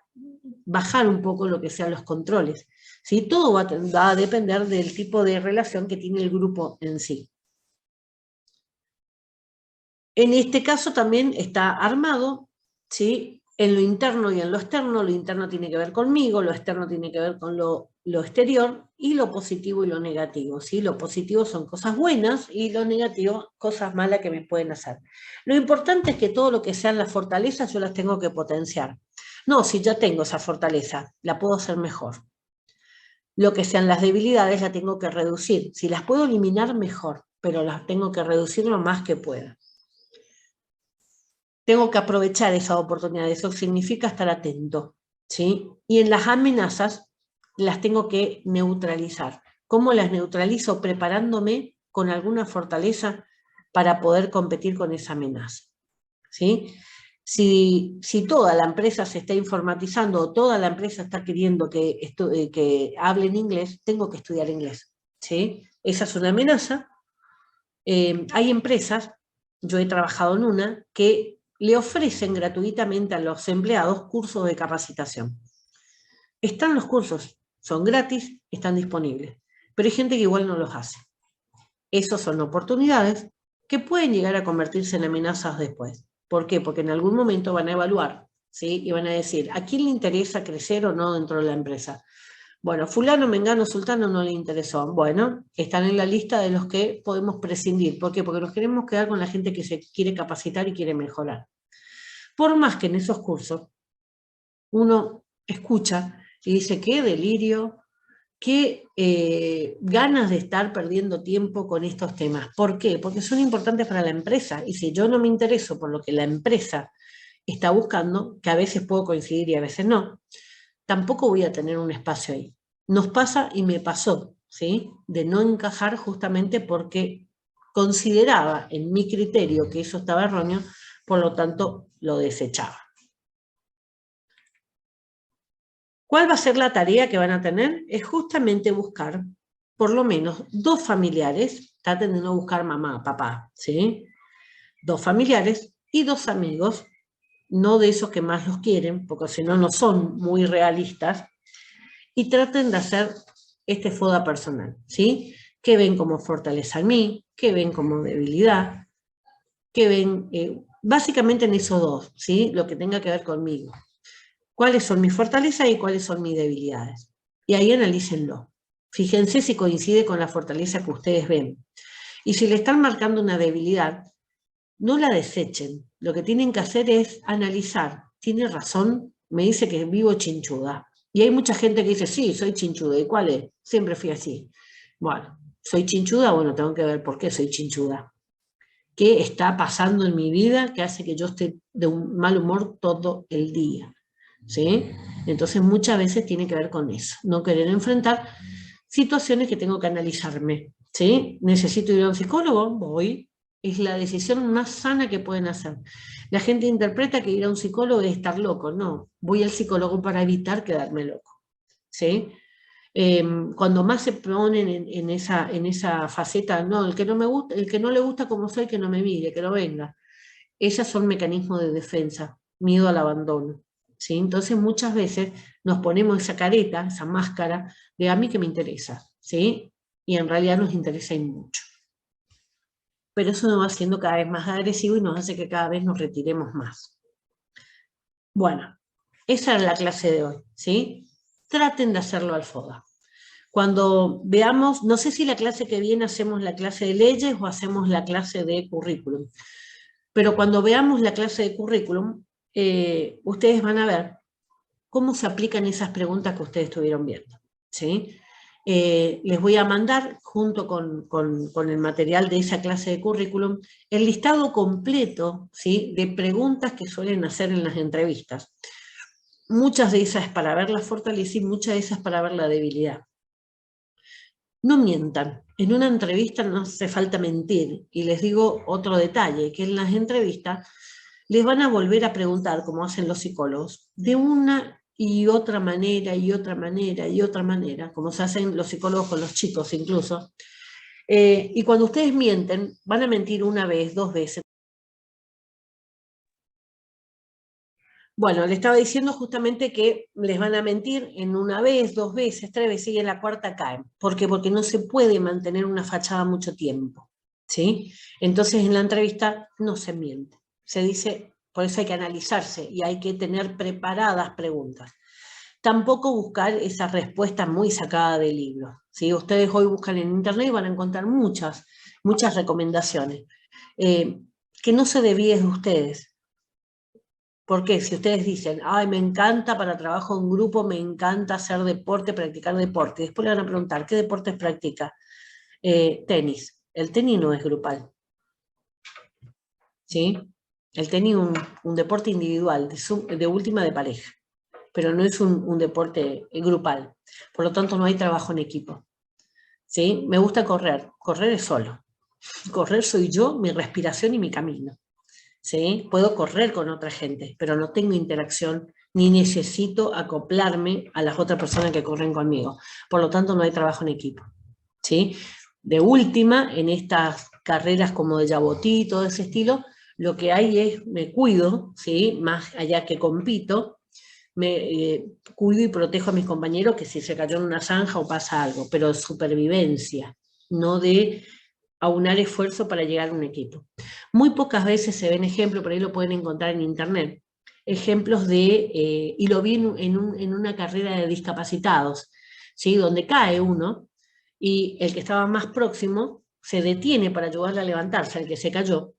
bajar un poco lo que sean los controles. ¿sí? Todo va a depender del tipo de relación que tiene el grupo en sí. En este caso también está armado, ¿sí? En lo interno y en lo externo. Lo interno tiene que ver conmigo, lo externo tiene que ver con lo exterior, y lo positivo y lo negativo, ¿sí? Lo positivo son cosas buenas y lo negativo, cosas malas que me pueden hacer. Lo importante es que todo lo que sean las fortalezas yo las tengo que potenciar. No, si ya tengo esa fortaleza, la puedo hacer mejor. Lo que sean las debilidades las tengo que reducir. Si las puedo eliminar, mejor, pero las tengo que reducir lo más que pueda. Tengo que aprovechar esa oportunidad, eso significa estar atento, ¿sí? Y en las amenazas las tengo que neutralizar. ¿Cómo las neutralizo? Preparándome con alguna fortaleza para poder competir con esa amenaza, ¿sí? Si toda la empresa se está informatizando o toda la empresa está queriendo que hable en inglés, tengo que estudiar inglés, ¿sí? Esa es una amenaza. Hay empresas, yo he trabajado en una, que le ofrecen gratuitamente a los empleados cursos de capacitación. Están los cursos, son gratis, están disponibles, pero hay gente que igual no los hace. Esas son oportunidades que pueden llegar a convertirse en amenazas después. ¿Por qué? Porque en algún momento van a evaluar, ¿sí? Y van a decir, ¿a quién le interesa crecer o no dentro de la empresa? Bueno, fulano, mengano, sultano no le interesó. Bueno, están en la lista de los que podemos prescindir. ¿Por qué? Porque nos queremos quedar con la gente que se quiere capacitar y quiere mejorar. Por más que en esos cursos uno escucha y dice, qué delirio, qué ganas de estar perdiendo tiempo con estos temas. ¿Por qué? Porque son importantes para la empresa. Y si yo no me intereso por lo que la empresa está buscando, que a veces puedo coincidir y a veces no, tampoco voy a tener un espacio ahí. Nos pasa y me pasó, ¿sí? De no encajar justamente porque consideraba en mi criterio que eso estaba erróneo, por lo tanto lo desechaba. ¿Cuál va a ser la tarea que van a tener? Es justamente buscar por lo menos 2 familiares, traten de no buscar mamá, papá, ¿sí? 2 familiares y 2 amigos, no de esos que más los quieren, porque si no, no son muy realistas, y traten de hacer este FODA personal, ¿sí? ¿Qué ven como fortaleza en mí? ¿Qué ven como debilidad? ¿Qué ven? Básicamente en esos 2, ¿sí? Lo que tenga que ver conmigo. ¿Cuáles son mis fortalezas y cuáles son mis debilidades? Y ahí analícenlo. Fíjense si coincide con la fortaleza que ustedes ven. Y si le están marcando una debilidad, no la desechen. Lo que tienen que hacer es analizar. ¿Tiene razón? Me dice que vivo chinchuda. Y hay mucha gente que dice, sí, soy chinchuda. ¿Y cuál es? Siempre fui así. Bueno, ¿soy chinchuda? Bueno, tengo que ver por qué soy chinchuda. ¿Qué está pasando en mi vida que hace que yo esté de un mal humor todo el día? ¿Sí? Entonces muchas veces tiene que ver con eso. No querer enfrentar situaciones que tengo que analizarme. ¿Sí? ¿Necesito ir a un psicólogo? Voy. Es la decisión más sana que pueden hacer. La gente interpreta que ir a un psicólogo es estar loco. No, voy al psicólogo para evitar quedarme loco. ¿Sí? Cuando más se ponen en esa faceta, no, el que no me gusta, el que no le gusta como soy, que no me mire, que no venga. Esos son mecanismos de defensa, miedo al abandono. ¿Sí? Entonces muchas veces nos ponemos esa careta, esa máscara de a mí que me interesa, ¿sí? Y en realidad nos interesa y mucho. Pero eso nos va haciendo cada vez más agresivo y nos hace que cada vez nos retiremos más. Bueno, esa era la clase de hoy, ¿sí? Traten de hacerlo al FODA. Cuando veamos, no sé si la clase que viene hacemos la clase de leyes o hacemos la clase de currículum, pero cuando veamos la clase de currículum, ustedes van a ver cómo se aplican esas preguntas que ustedes estuvieron viendo, ¿sí? Les voy a mandar, junto con el material de esa clase de currículum, el listado completo, ¿sí? De preguntas que suelen hacer en las entrevistas. Muchas de esas para ver la fortaleza y muchas de esas para ver la debilidad. No mientan. En una entrevista no hace falta mentir. Y les digo otro detalle, que en las entrevistas les van a volver a preguntar, como hacen los psicólogos, de una y otra manera, y otra manera, y otra manera, como se hacen los psicólogos con los chicos incluso. Y cuando ustedes mienten, van a mentir una vez, 2 veces. Bueno, le estaba diciendo justamente que les van a mentir en una vez, dos veces, tres veces y en la cuarta caen. ¿Por qué? Porque no se puede mantener una fachada mucho tiempo, ¿sí? Entonces en la entrevista no se miente. Se dice, por eso hay que analizarse y hay que tener preparadas preguntas. Tampoco buscar esas respuestas muy sacadas del libro, ¿sí? Ustedes hoy buscan en internet y van a encontrar muchas recomendaciones. Que no se desvíe de ustedes. Porque si ustedes dicen, ay, me encanta para trabajo en grupo, me encanta hacer deporte, practicar deporte, después le van a preguntar, ¿qué deportes practica? Tenis. El tenis no es grupal, ¿sí? El tenis es un deporte individual, de última de pareja, pero no es un deporte grupal. Por lo tanto, no hay trabajo en equipo, ¿sí? Me gusta correr. Correr es solo. Correr soy yo, mi respiración y mi camino. ¿Sí? Puedo correr con otra gente, pero no tengo interacción ni necesito acoplarme a las otras personas que corren conmigo. Por lo tanto, no hay trabajo en equipo, ¿sí? De última, en estas carreras como de Jabotí, todo ese estilo, lo que hay es, me cuido, ¿sí? Más allá que compito, me cuido y protejo a mis compañeros que si se cayó en una zanja o pasa algo, pero de supervivencia, no de aunar esfuerzo para llegar a un equipo. Muy pocas veces se ven ejemplos, por ahí lo pueden encontrar en internet, ejemplos de, y lo vi en una carrera de discapacitados, ¿sí? Donde cae uno y el que estaba más próximo se detiene para ayudarle a levantarse, al que se cayó.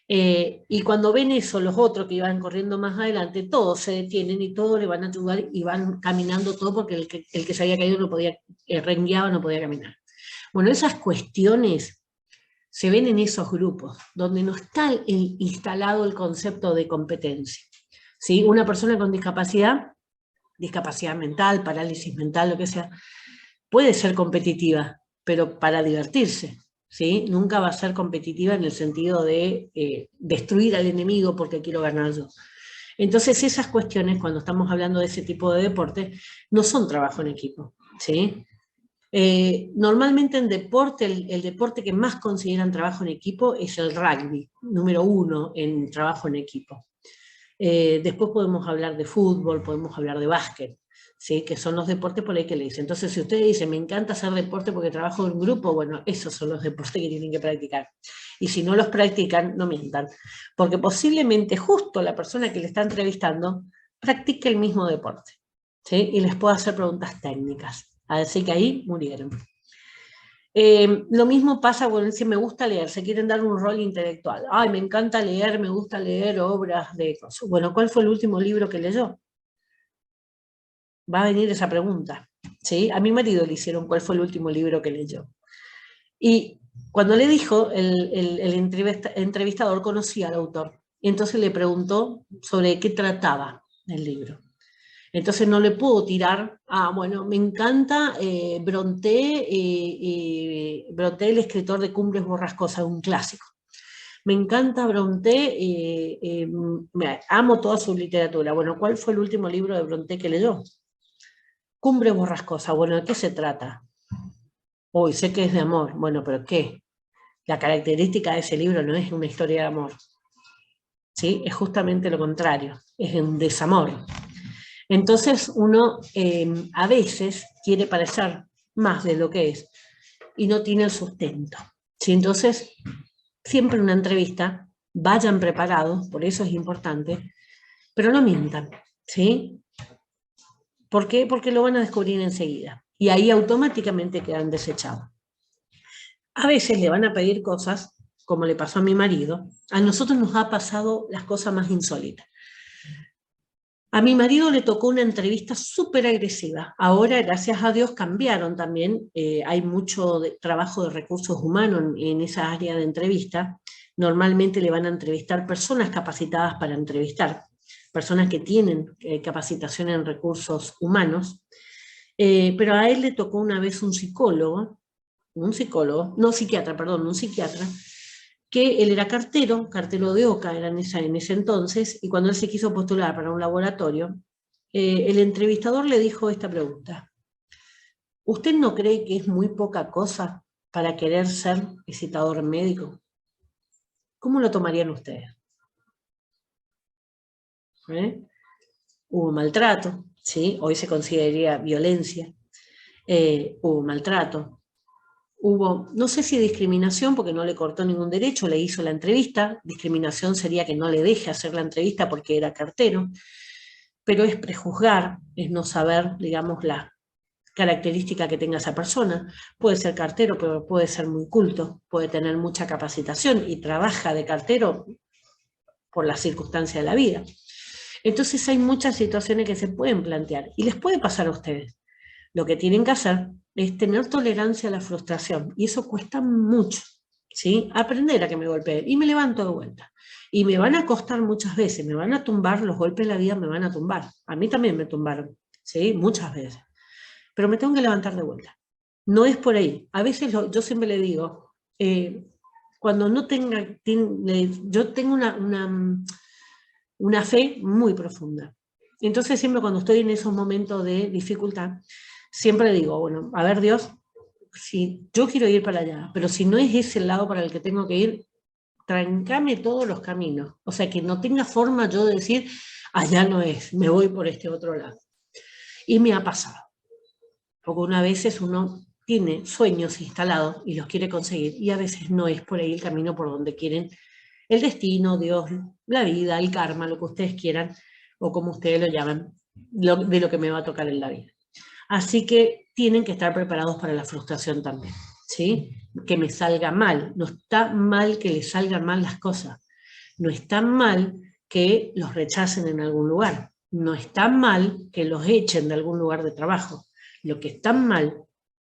Y cuando ven eso, los otros que iban corriendo más adelante, todos se detienen y todos le van a ayudar y van caminando todo porque el que se había caído no podía, rengueaba, no podía caminar. Bueno, esas cuestiones se ven en esos grupos, donde no está instalado el concepto de competencia. ¿Sí? Una persona con discapacidad mental, parálisis mental, lo que sea, puede ser competitiva, pero para divertirse. ¿Sí? Nunca va a ser competitiva en el sentido de destruir al enemigo porque quiero ganar yo. Entonces esas cuestiones, cuando estamos hablando de ese tipo de deporte, no son trabajo en equipo. ¿Sí? Normalmente en deporte, el deporte que más consideran trabajo en equipo es el rugby, número 1 en trabajo en equipo. Después podemos hablar de fútbol, podemos hablar de básquet, ¿sí? Que son los deportes por ahí que le dicen. Entonces, si ustedes dicen, me encanta hacer deporte porque trabajo en grupo, bueno, esos son los deportes que tienen que practicar. Y si no los practican, no mientan. Porque posiblemente justo la persona que le está entrevistando practique el mismo deporte, ¿sí? Y les pueda hacer preguntas técnicas. Así que ahí murieron. Lo mismo pasa cuando dicen me gusta leer, se quieren dar un rol intelectual. Ay, me encanta leer, me gusta leer obras de... Bueno, ¿cuál fue el último libro que leyó? Va a venir esa pregunta, ¿sí? A mi marido le hicieron cuál fue el último libro que leyó. Y cuando le dijo, el entrevistador conocía al autor, y entonces le preguntó sobre qué trataba el libro. Entonces no le puedo tirar, bueno, me encanta Brontë, Brontë, el escritor de Cumbres Borrascosas, un clásico. Me encanta Brontë, amo toda su literatura. Bueno, ¿cuál fue el último libro de Brontë que leyó? Cumbres Borrascosas. Bueno, ¿de qué se trata? Uy, sé que es de amor. Bueno, ¿pero qué? La característica de ese libro no es una historia de amor, ¿sí? Es justamente lo contrario, es un desamor. Entonces uno a veces quiere parecer más de lo que es y no tiene el sustento. ¿Sí? Entonces, siempre en una entrevista, vayan preparados, por eso es importante, pero no mientan. ¿Sí? ¿Por qué? Porque lo van a descubrir enseguida. Y ahí automáticamente quedan desechados. A veces le van a pedir cosas, como le pasó a mi marido. A nosotros nos ha pasado las cosas más insólitas. A mi marido le tocó una entrevista súper agresiva. Ahora, gracias a Dios, cambiaron también. Hay mucho trabajo de recursos humanos en esa área de entrevista. Normalmente le van a entrevistar personas capacitadas para entrevistar, personas que tienen capacitación en recursos humanos. Pero a él le tocó una vez un psicólogo, no psiquiatra, perdón, un psiquiatra, que él era cartero de OCA era en ese entonces, y cuando él se quiso postular para un laboratorio, el entrevistador le dijo esta pregunta: ¿usted no cree que es muy poca cosa para querer ser visitador médico? ¿Cómo lo tomarían ustedes? ¿Eh? hubo maltrato, ¿sí? Hoy se consideraría violencia, hubo maltrato, hubo, no sé si discriminación, porque no le cortó ningún derecho, le hizo la entrevista, discriminación sería que no le deje hacer la entrevista porque era cartero, pero es prejuzgar, es no saber, digamos, la característica que tenga esa persona. Puede ser cartero, pero puede ser muy culto, puede tener mucha capacitación y trabaja de cartero por las circunstancias de la vida. Entonces hay muchas situaciones que se pueden plantear y les puede pasar a ustedes. Lo que tienen que hacer es tener tolerancia a la frustración y eso cuesta mucho, ¿sí? Aprender a que me golpeen y me levanto de vuelta. Y me van a costar muchas veces, me van a tumbar, los golpes de la vida me van a tumbar. A mí también me tumbaron, ¿sí? Muchas veces. Pero me tengo que levantar de vuelta. No es por ahí. A veces yo siempre le digo, cuando no tenga, yo tengo una fe muy profunda. Entonces siempre cuando estoy en esos momentos de dificultad, siempre digo, bueno, a ver Dios, si yo quiero ir para allá, pero si no es ese el lado para el que tengo que ir, trancame todos los caminos. O sea, que no tenga forma yo de decir, allá no es, me voy por este otro lado. Y me ha pasado. Porque una vez uno tiene sueños instalados y los quiere conseguir, y a veces no es por ahí el camino por donde quieren el destino, Dios, la vida, el karma, lo que ustedes quieran, o como ustedes lo llaman, de lo que me va a tocar en la vida. Así que tienen que estar preparados para la frustración también, ¿sí? Que me salga mal. No está mal que les salgan mal las cosas. No está mal que los rechacen en algún lugar. No está mal que los echen de algún lugar de trabajo. Lo que está mal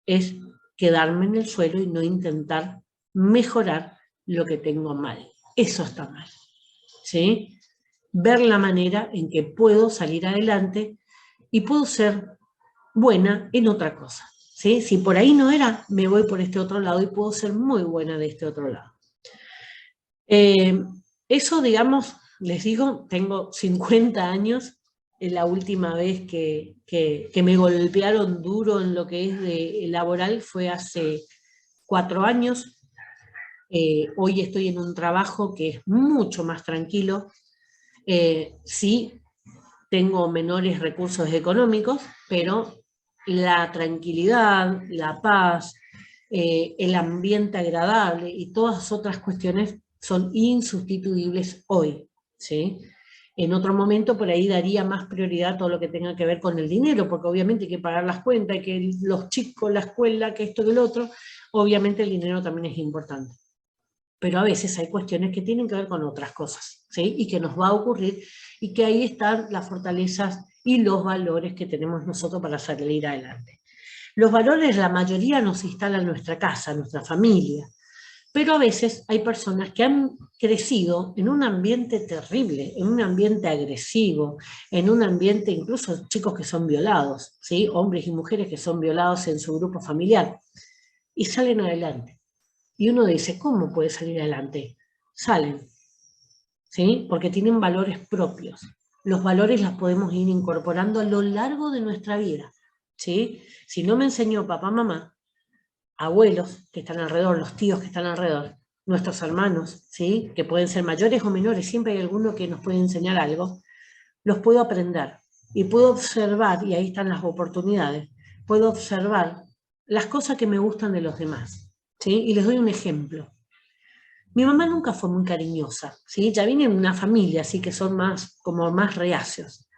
es quedarme en el suelo y no intentar mejorar lo que tengo mal. Eso está mal, ¿sí? Ver la manera en que puedo salir adelante y puedo ser buena en otra cosa, ¿sí? Si por ahí no era, me voy por este otro lado y puedo ser muy buena de este otro lado. Eso, digamos, les digo, tengo 50 años, la última vez que me golpearon duro en lo que es de laboral fue hace 4 años. Hoy estoy en un trabajo que es mucho más tranquilo. Sí, tengo menores recursos económicos, pero la tranquilidad, la paz, el ambiente agradable y todas otras cuestiones son insustituibles hoy, ¿sí? En otro momento por ahí daría más prioridad a todo lo que tenga que ver con el dinero, porque obviamente hay que pagar las cuentas, que los chicos, la escuela, que esto, que lo otro, obviamente el dinero también es importante. Pero a veces hay cuestiones que tienen que ver con otras cosas, ¿sí? Y que nos va a ocurrir, y que ahí están las fortalezas y los valores que tenemos nosotros para salir adelante. Los valores, la mayoría nos instalan en nuestra casa, en nuestra familia, pero a veces hay personas que han crecido en un ambiente terrible, en un ambiente agresivo, en un ambiente, incluso chicos que son violados, ¿sí? Hombres y mujeres que son violados en su grupo familiar, y salen adelante. Y uno dice, ¿cómo puede salir adelante? Salen, ¿sí? Porque tienen valores propios. Los valores los podemos ir incorporando a lo largo de nuestra vida, ¿sí? Si no me enseñó papá, mamá, abuelos que están alrededor, los tíos que están alrededor, nuestros hermanos, ¿sí? Que pueden ser mayores o menores, siempre hay alguno que nos puede enseñar algo, los puedo aprender y puedo observar, y ahí están las oportunidades, puedo observar las cosas que me gustan de los demás, ¿sí? Y les doy un ejemplo. Mi mamá nunca fue muy cariñosa, ¿sí? Ya vine en una familia, así que son más, como más reacios.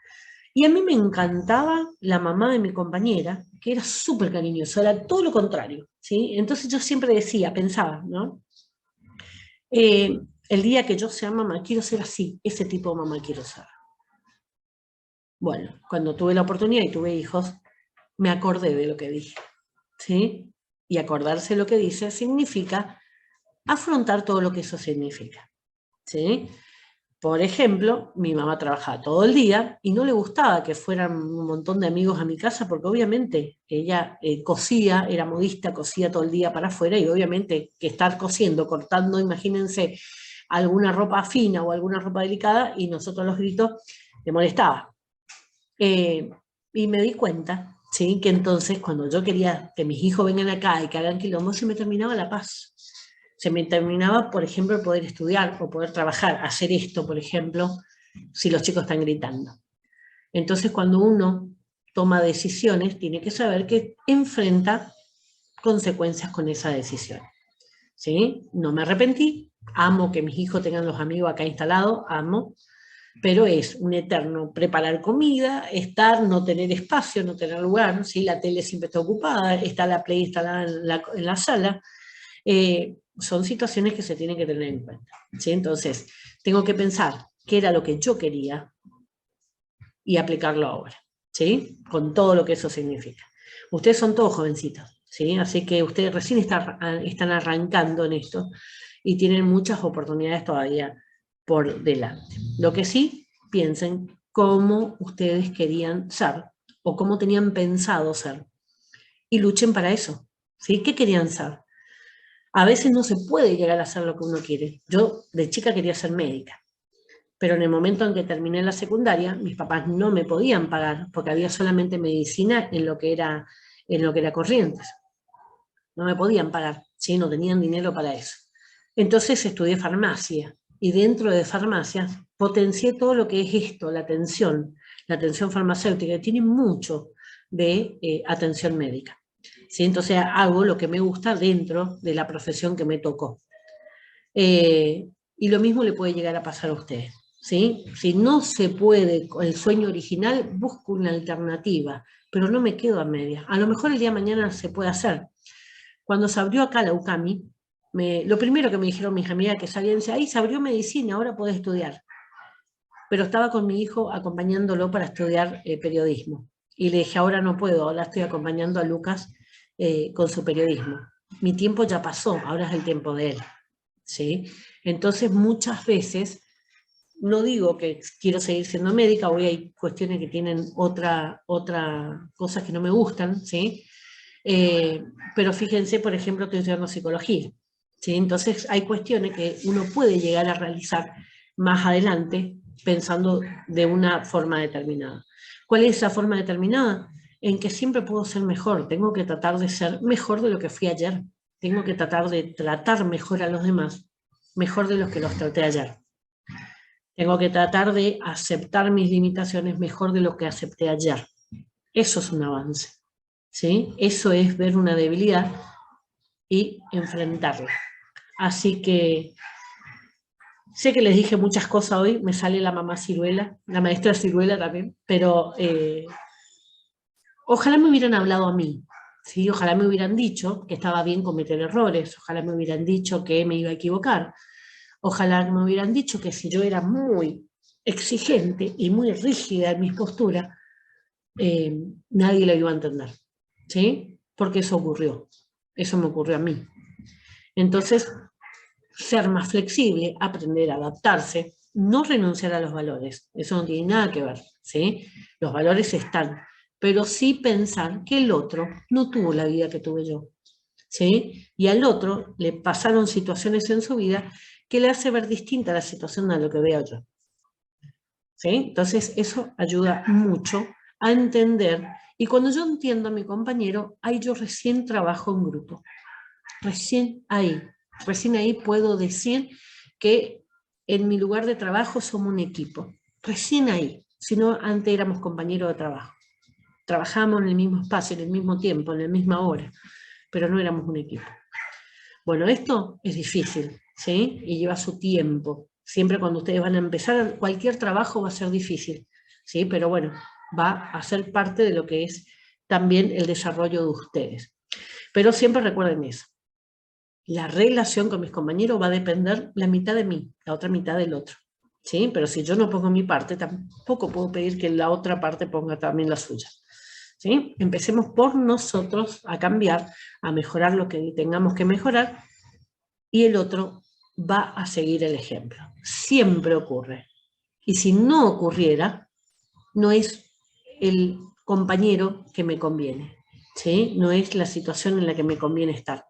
Y a mí me encantaba la mamá de mi compañera, que era súper cariñosa, era todo lo contrario, ¿sí? Entonces yo siempre decía, pensaba, ¿no? El día que yo sea mamá, quiero ser así, ese tipo de mamá quiero ser. Bueno, cuando tuve la oportunidad y tuve hijos, me acordé de lo que dije, ¿sí? Y acordarse de lo que dice significa afrontar todo lo que eso significa, ¿sí? Por ejemplo, mi mamá trabajaba todo el día y no le gustaba que fueran un montón de amigos a mi casa porque obviamente ella cosía, era modista, cosía todo el día para afuera y obviamente que estar cosiendo, cortando, imagínense, alguna ropa fina o alguna ropa delicada y nosotros los gritos le molestaba. Y me di cuenta, ¿sí? Que entonces cuando yo quería que mis hijos vengan acá y que hagan quilombo, se me terminaba la paz. Se me terminaba, por ejemplo, poder estudiar o poder trabajar, hacer esto, por ejemplo, si los chicos están gritando. Entonces, cuando uno toma decisiones, tiene que saber que enfrenta consecuencias con esa decisión. ¿Sí? No me arrepentí, amo que mis hijos tengan los amigos acá instalados, amo, pero es un eterno preparar comida, estar, no tener espacio, no tener lugar, ¿sí? La tele siempre está ocupada, está la Play instalada en la sala, son situaciones que se tienen que tener en cuenta, ¿sí? Entonces, tengo que pensar qué era lo que yo quería y aplicarlo ahora, ¿sí? Con todo lo que eso significa. Ustedes son todos jovencitos, ¿sí? Así que ustedes recién están arrancando en esto y tienen muchas oportunidades todavía por delante. Lo que sí, piensen cómo ustedes querían ser o cómo tenían pensado ser y luchen para eso, ¿sí? ¿Qué querían ser? A veces no se puede llegar a ser lo que uno quiere. Yo de chica quería ser médica, pero en el momento en que terminé la secundaria, mis papás no me podían pagar porque había solamente medicina en lo que era Corrientes. No me podían pagar, ¿sí? No tenían dinero para eso. Entonces estudié farmacia y dentro de farmacia potencié todo lo que es esto, la atención farmacéutica, que tiene mucho de atención médica. ¿Sí? Entonces hago lo que me gusta dentro de la profesión que me tocó. Y lo mismo le puede llegar a pasar a ustedes. ¿Sí? Si no se puede con el sueño original, busco una alternativa, pero no me quedo a medias. A lo mejor el día de mañana se puede hacer. Cuando se abrió acá la UCAMI, lo primero que me dijeron mis amigas que sabían, dice, ahí se abrió medicina, ahora podés estudiar. Pero estaba con mi hijo acompañándolo para estudiar periodismo. Y le dije, ahora no puedo, ahora estoy acompañando a Lucas con su periodismo. Mi tiempo ya pasó, ahora es el tiempo de él. ¿Sí? Entonces, muchas veces, no digo que quiero seguir siendo médica, hoy hay cuestiones que tienen otra cosas que no me gustan, ¿sí? Pero fíjense, por ejemplo, estoy estudiando psicología, ¿sí? Entonces, hay cuestiones que uno puede llegar a realizar más adelante pensando de una forma determinada. ¿Cuál es esa forma determinada? En que siempre puedo ser mejor, tengo que tratar de ser mejor de lo que fui ayer. Tengo que tratar de tratar mejor a los demás, mejor de los que los traté ayer. Tengo que tratar de aceptar mis limitaciones mejor de lo que acepté ayer. Eso es un avance, ¿sí? Eso es ver una debilidad y enfrentarla. Así que sé que les dije muchas cosas hoy, me sale la mamá ciruela, la maestra ciruela también, pero ojalá me hubieran hablado a mí, ¿sí? Ojalá me hubieran dicho que estaba bien cometer errores, ojalá me hubieran dicho que me iba a equivocar, ojalá me hubieran dicho que si yo era muy exigente y muy rígida en mis posturas, nadie lo iba a entender, ¿sí? Porque eso ocurrió, eso me ocurrió a mí. Entonces, ser más flexible, aprender a adaptarse, no renunciar a los valores, eso no tiene nada que ver, ¿sí? Los valores están, pero sí pensar que el otro no tuvo la vida que tuve yo, ¿sí? Y al otro le pasaron situaciones en su vida que le hace ver distinta la situación a lo que veo yo, ¿sí? Entonces eso ayuda mucho a entender, y cuando yo entiendo a mi compañero, ahí yo recién trabajo en grupo, recién ahí puedo decir que en mi lugar de trabajo somos un equipo, recién ahí, si no antes éramos compañeros de trabajo, trabajábamos en el mismo espacio, en el mismo tiempo, en la misma hora, pero no éramos un equipo. Bueno, esto es difícil, ¿sí? Y lleva su tiempo. Siempre cuando ustedes van a empezar, cualquier trabajo va a ser difícil, ¿sí? Pero bueno, va a ser parte de lo que es también el desarrollo de ustedes. Pero siempre recuerden eso. La relación con mis compañeros va a depender la mitad de mí, la otra mitad del otro, ¿sí? Pero si yo no pongo mi parte, tampoco puedo pedir que la otra parte ponga también la suya, ¿sí? Empecemos por nosotros a cambiar, a mejorar lo que tengamos que mejorar, y el otro va a seguir el ejemplo. Siempre ocurre. Y si no ocurriera, no es el compañero que me conviene, ¿sí? No es la situación en la que me conviene estar.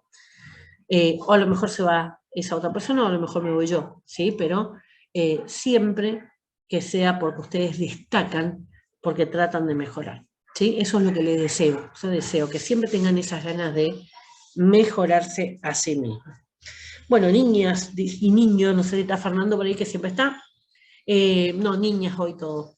O a lo mejor se va esa otra persona, o a lo mejor me voy yo, ¿sí? Pero siempre que sea porque ustedes destacan, porque tratan de mejorar, ¿sí? Eso es lo que les deseo. Yo deseo que siempre tengan esas ganas de mejorarse a sí mismos. Bueno, niñas y niños, no sé si está Fernando por ahí que siempre está. No, niñas hoy todo.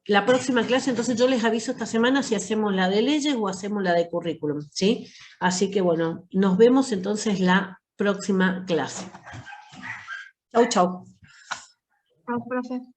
La próxima clase, entonces yo les aviso esta semana si hacemos la de leyes o hacemos la de currículum, ¿sí? Así que bueno, nos vemos entonces la próxima clase. Chau, chau. Chao, profe.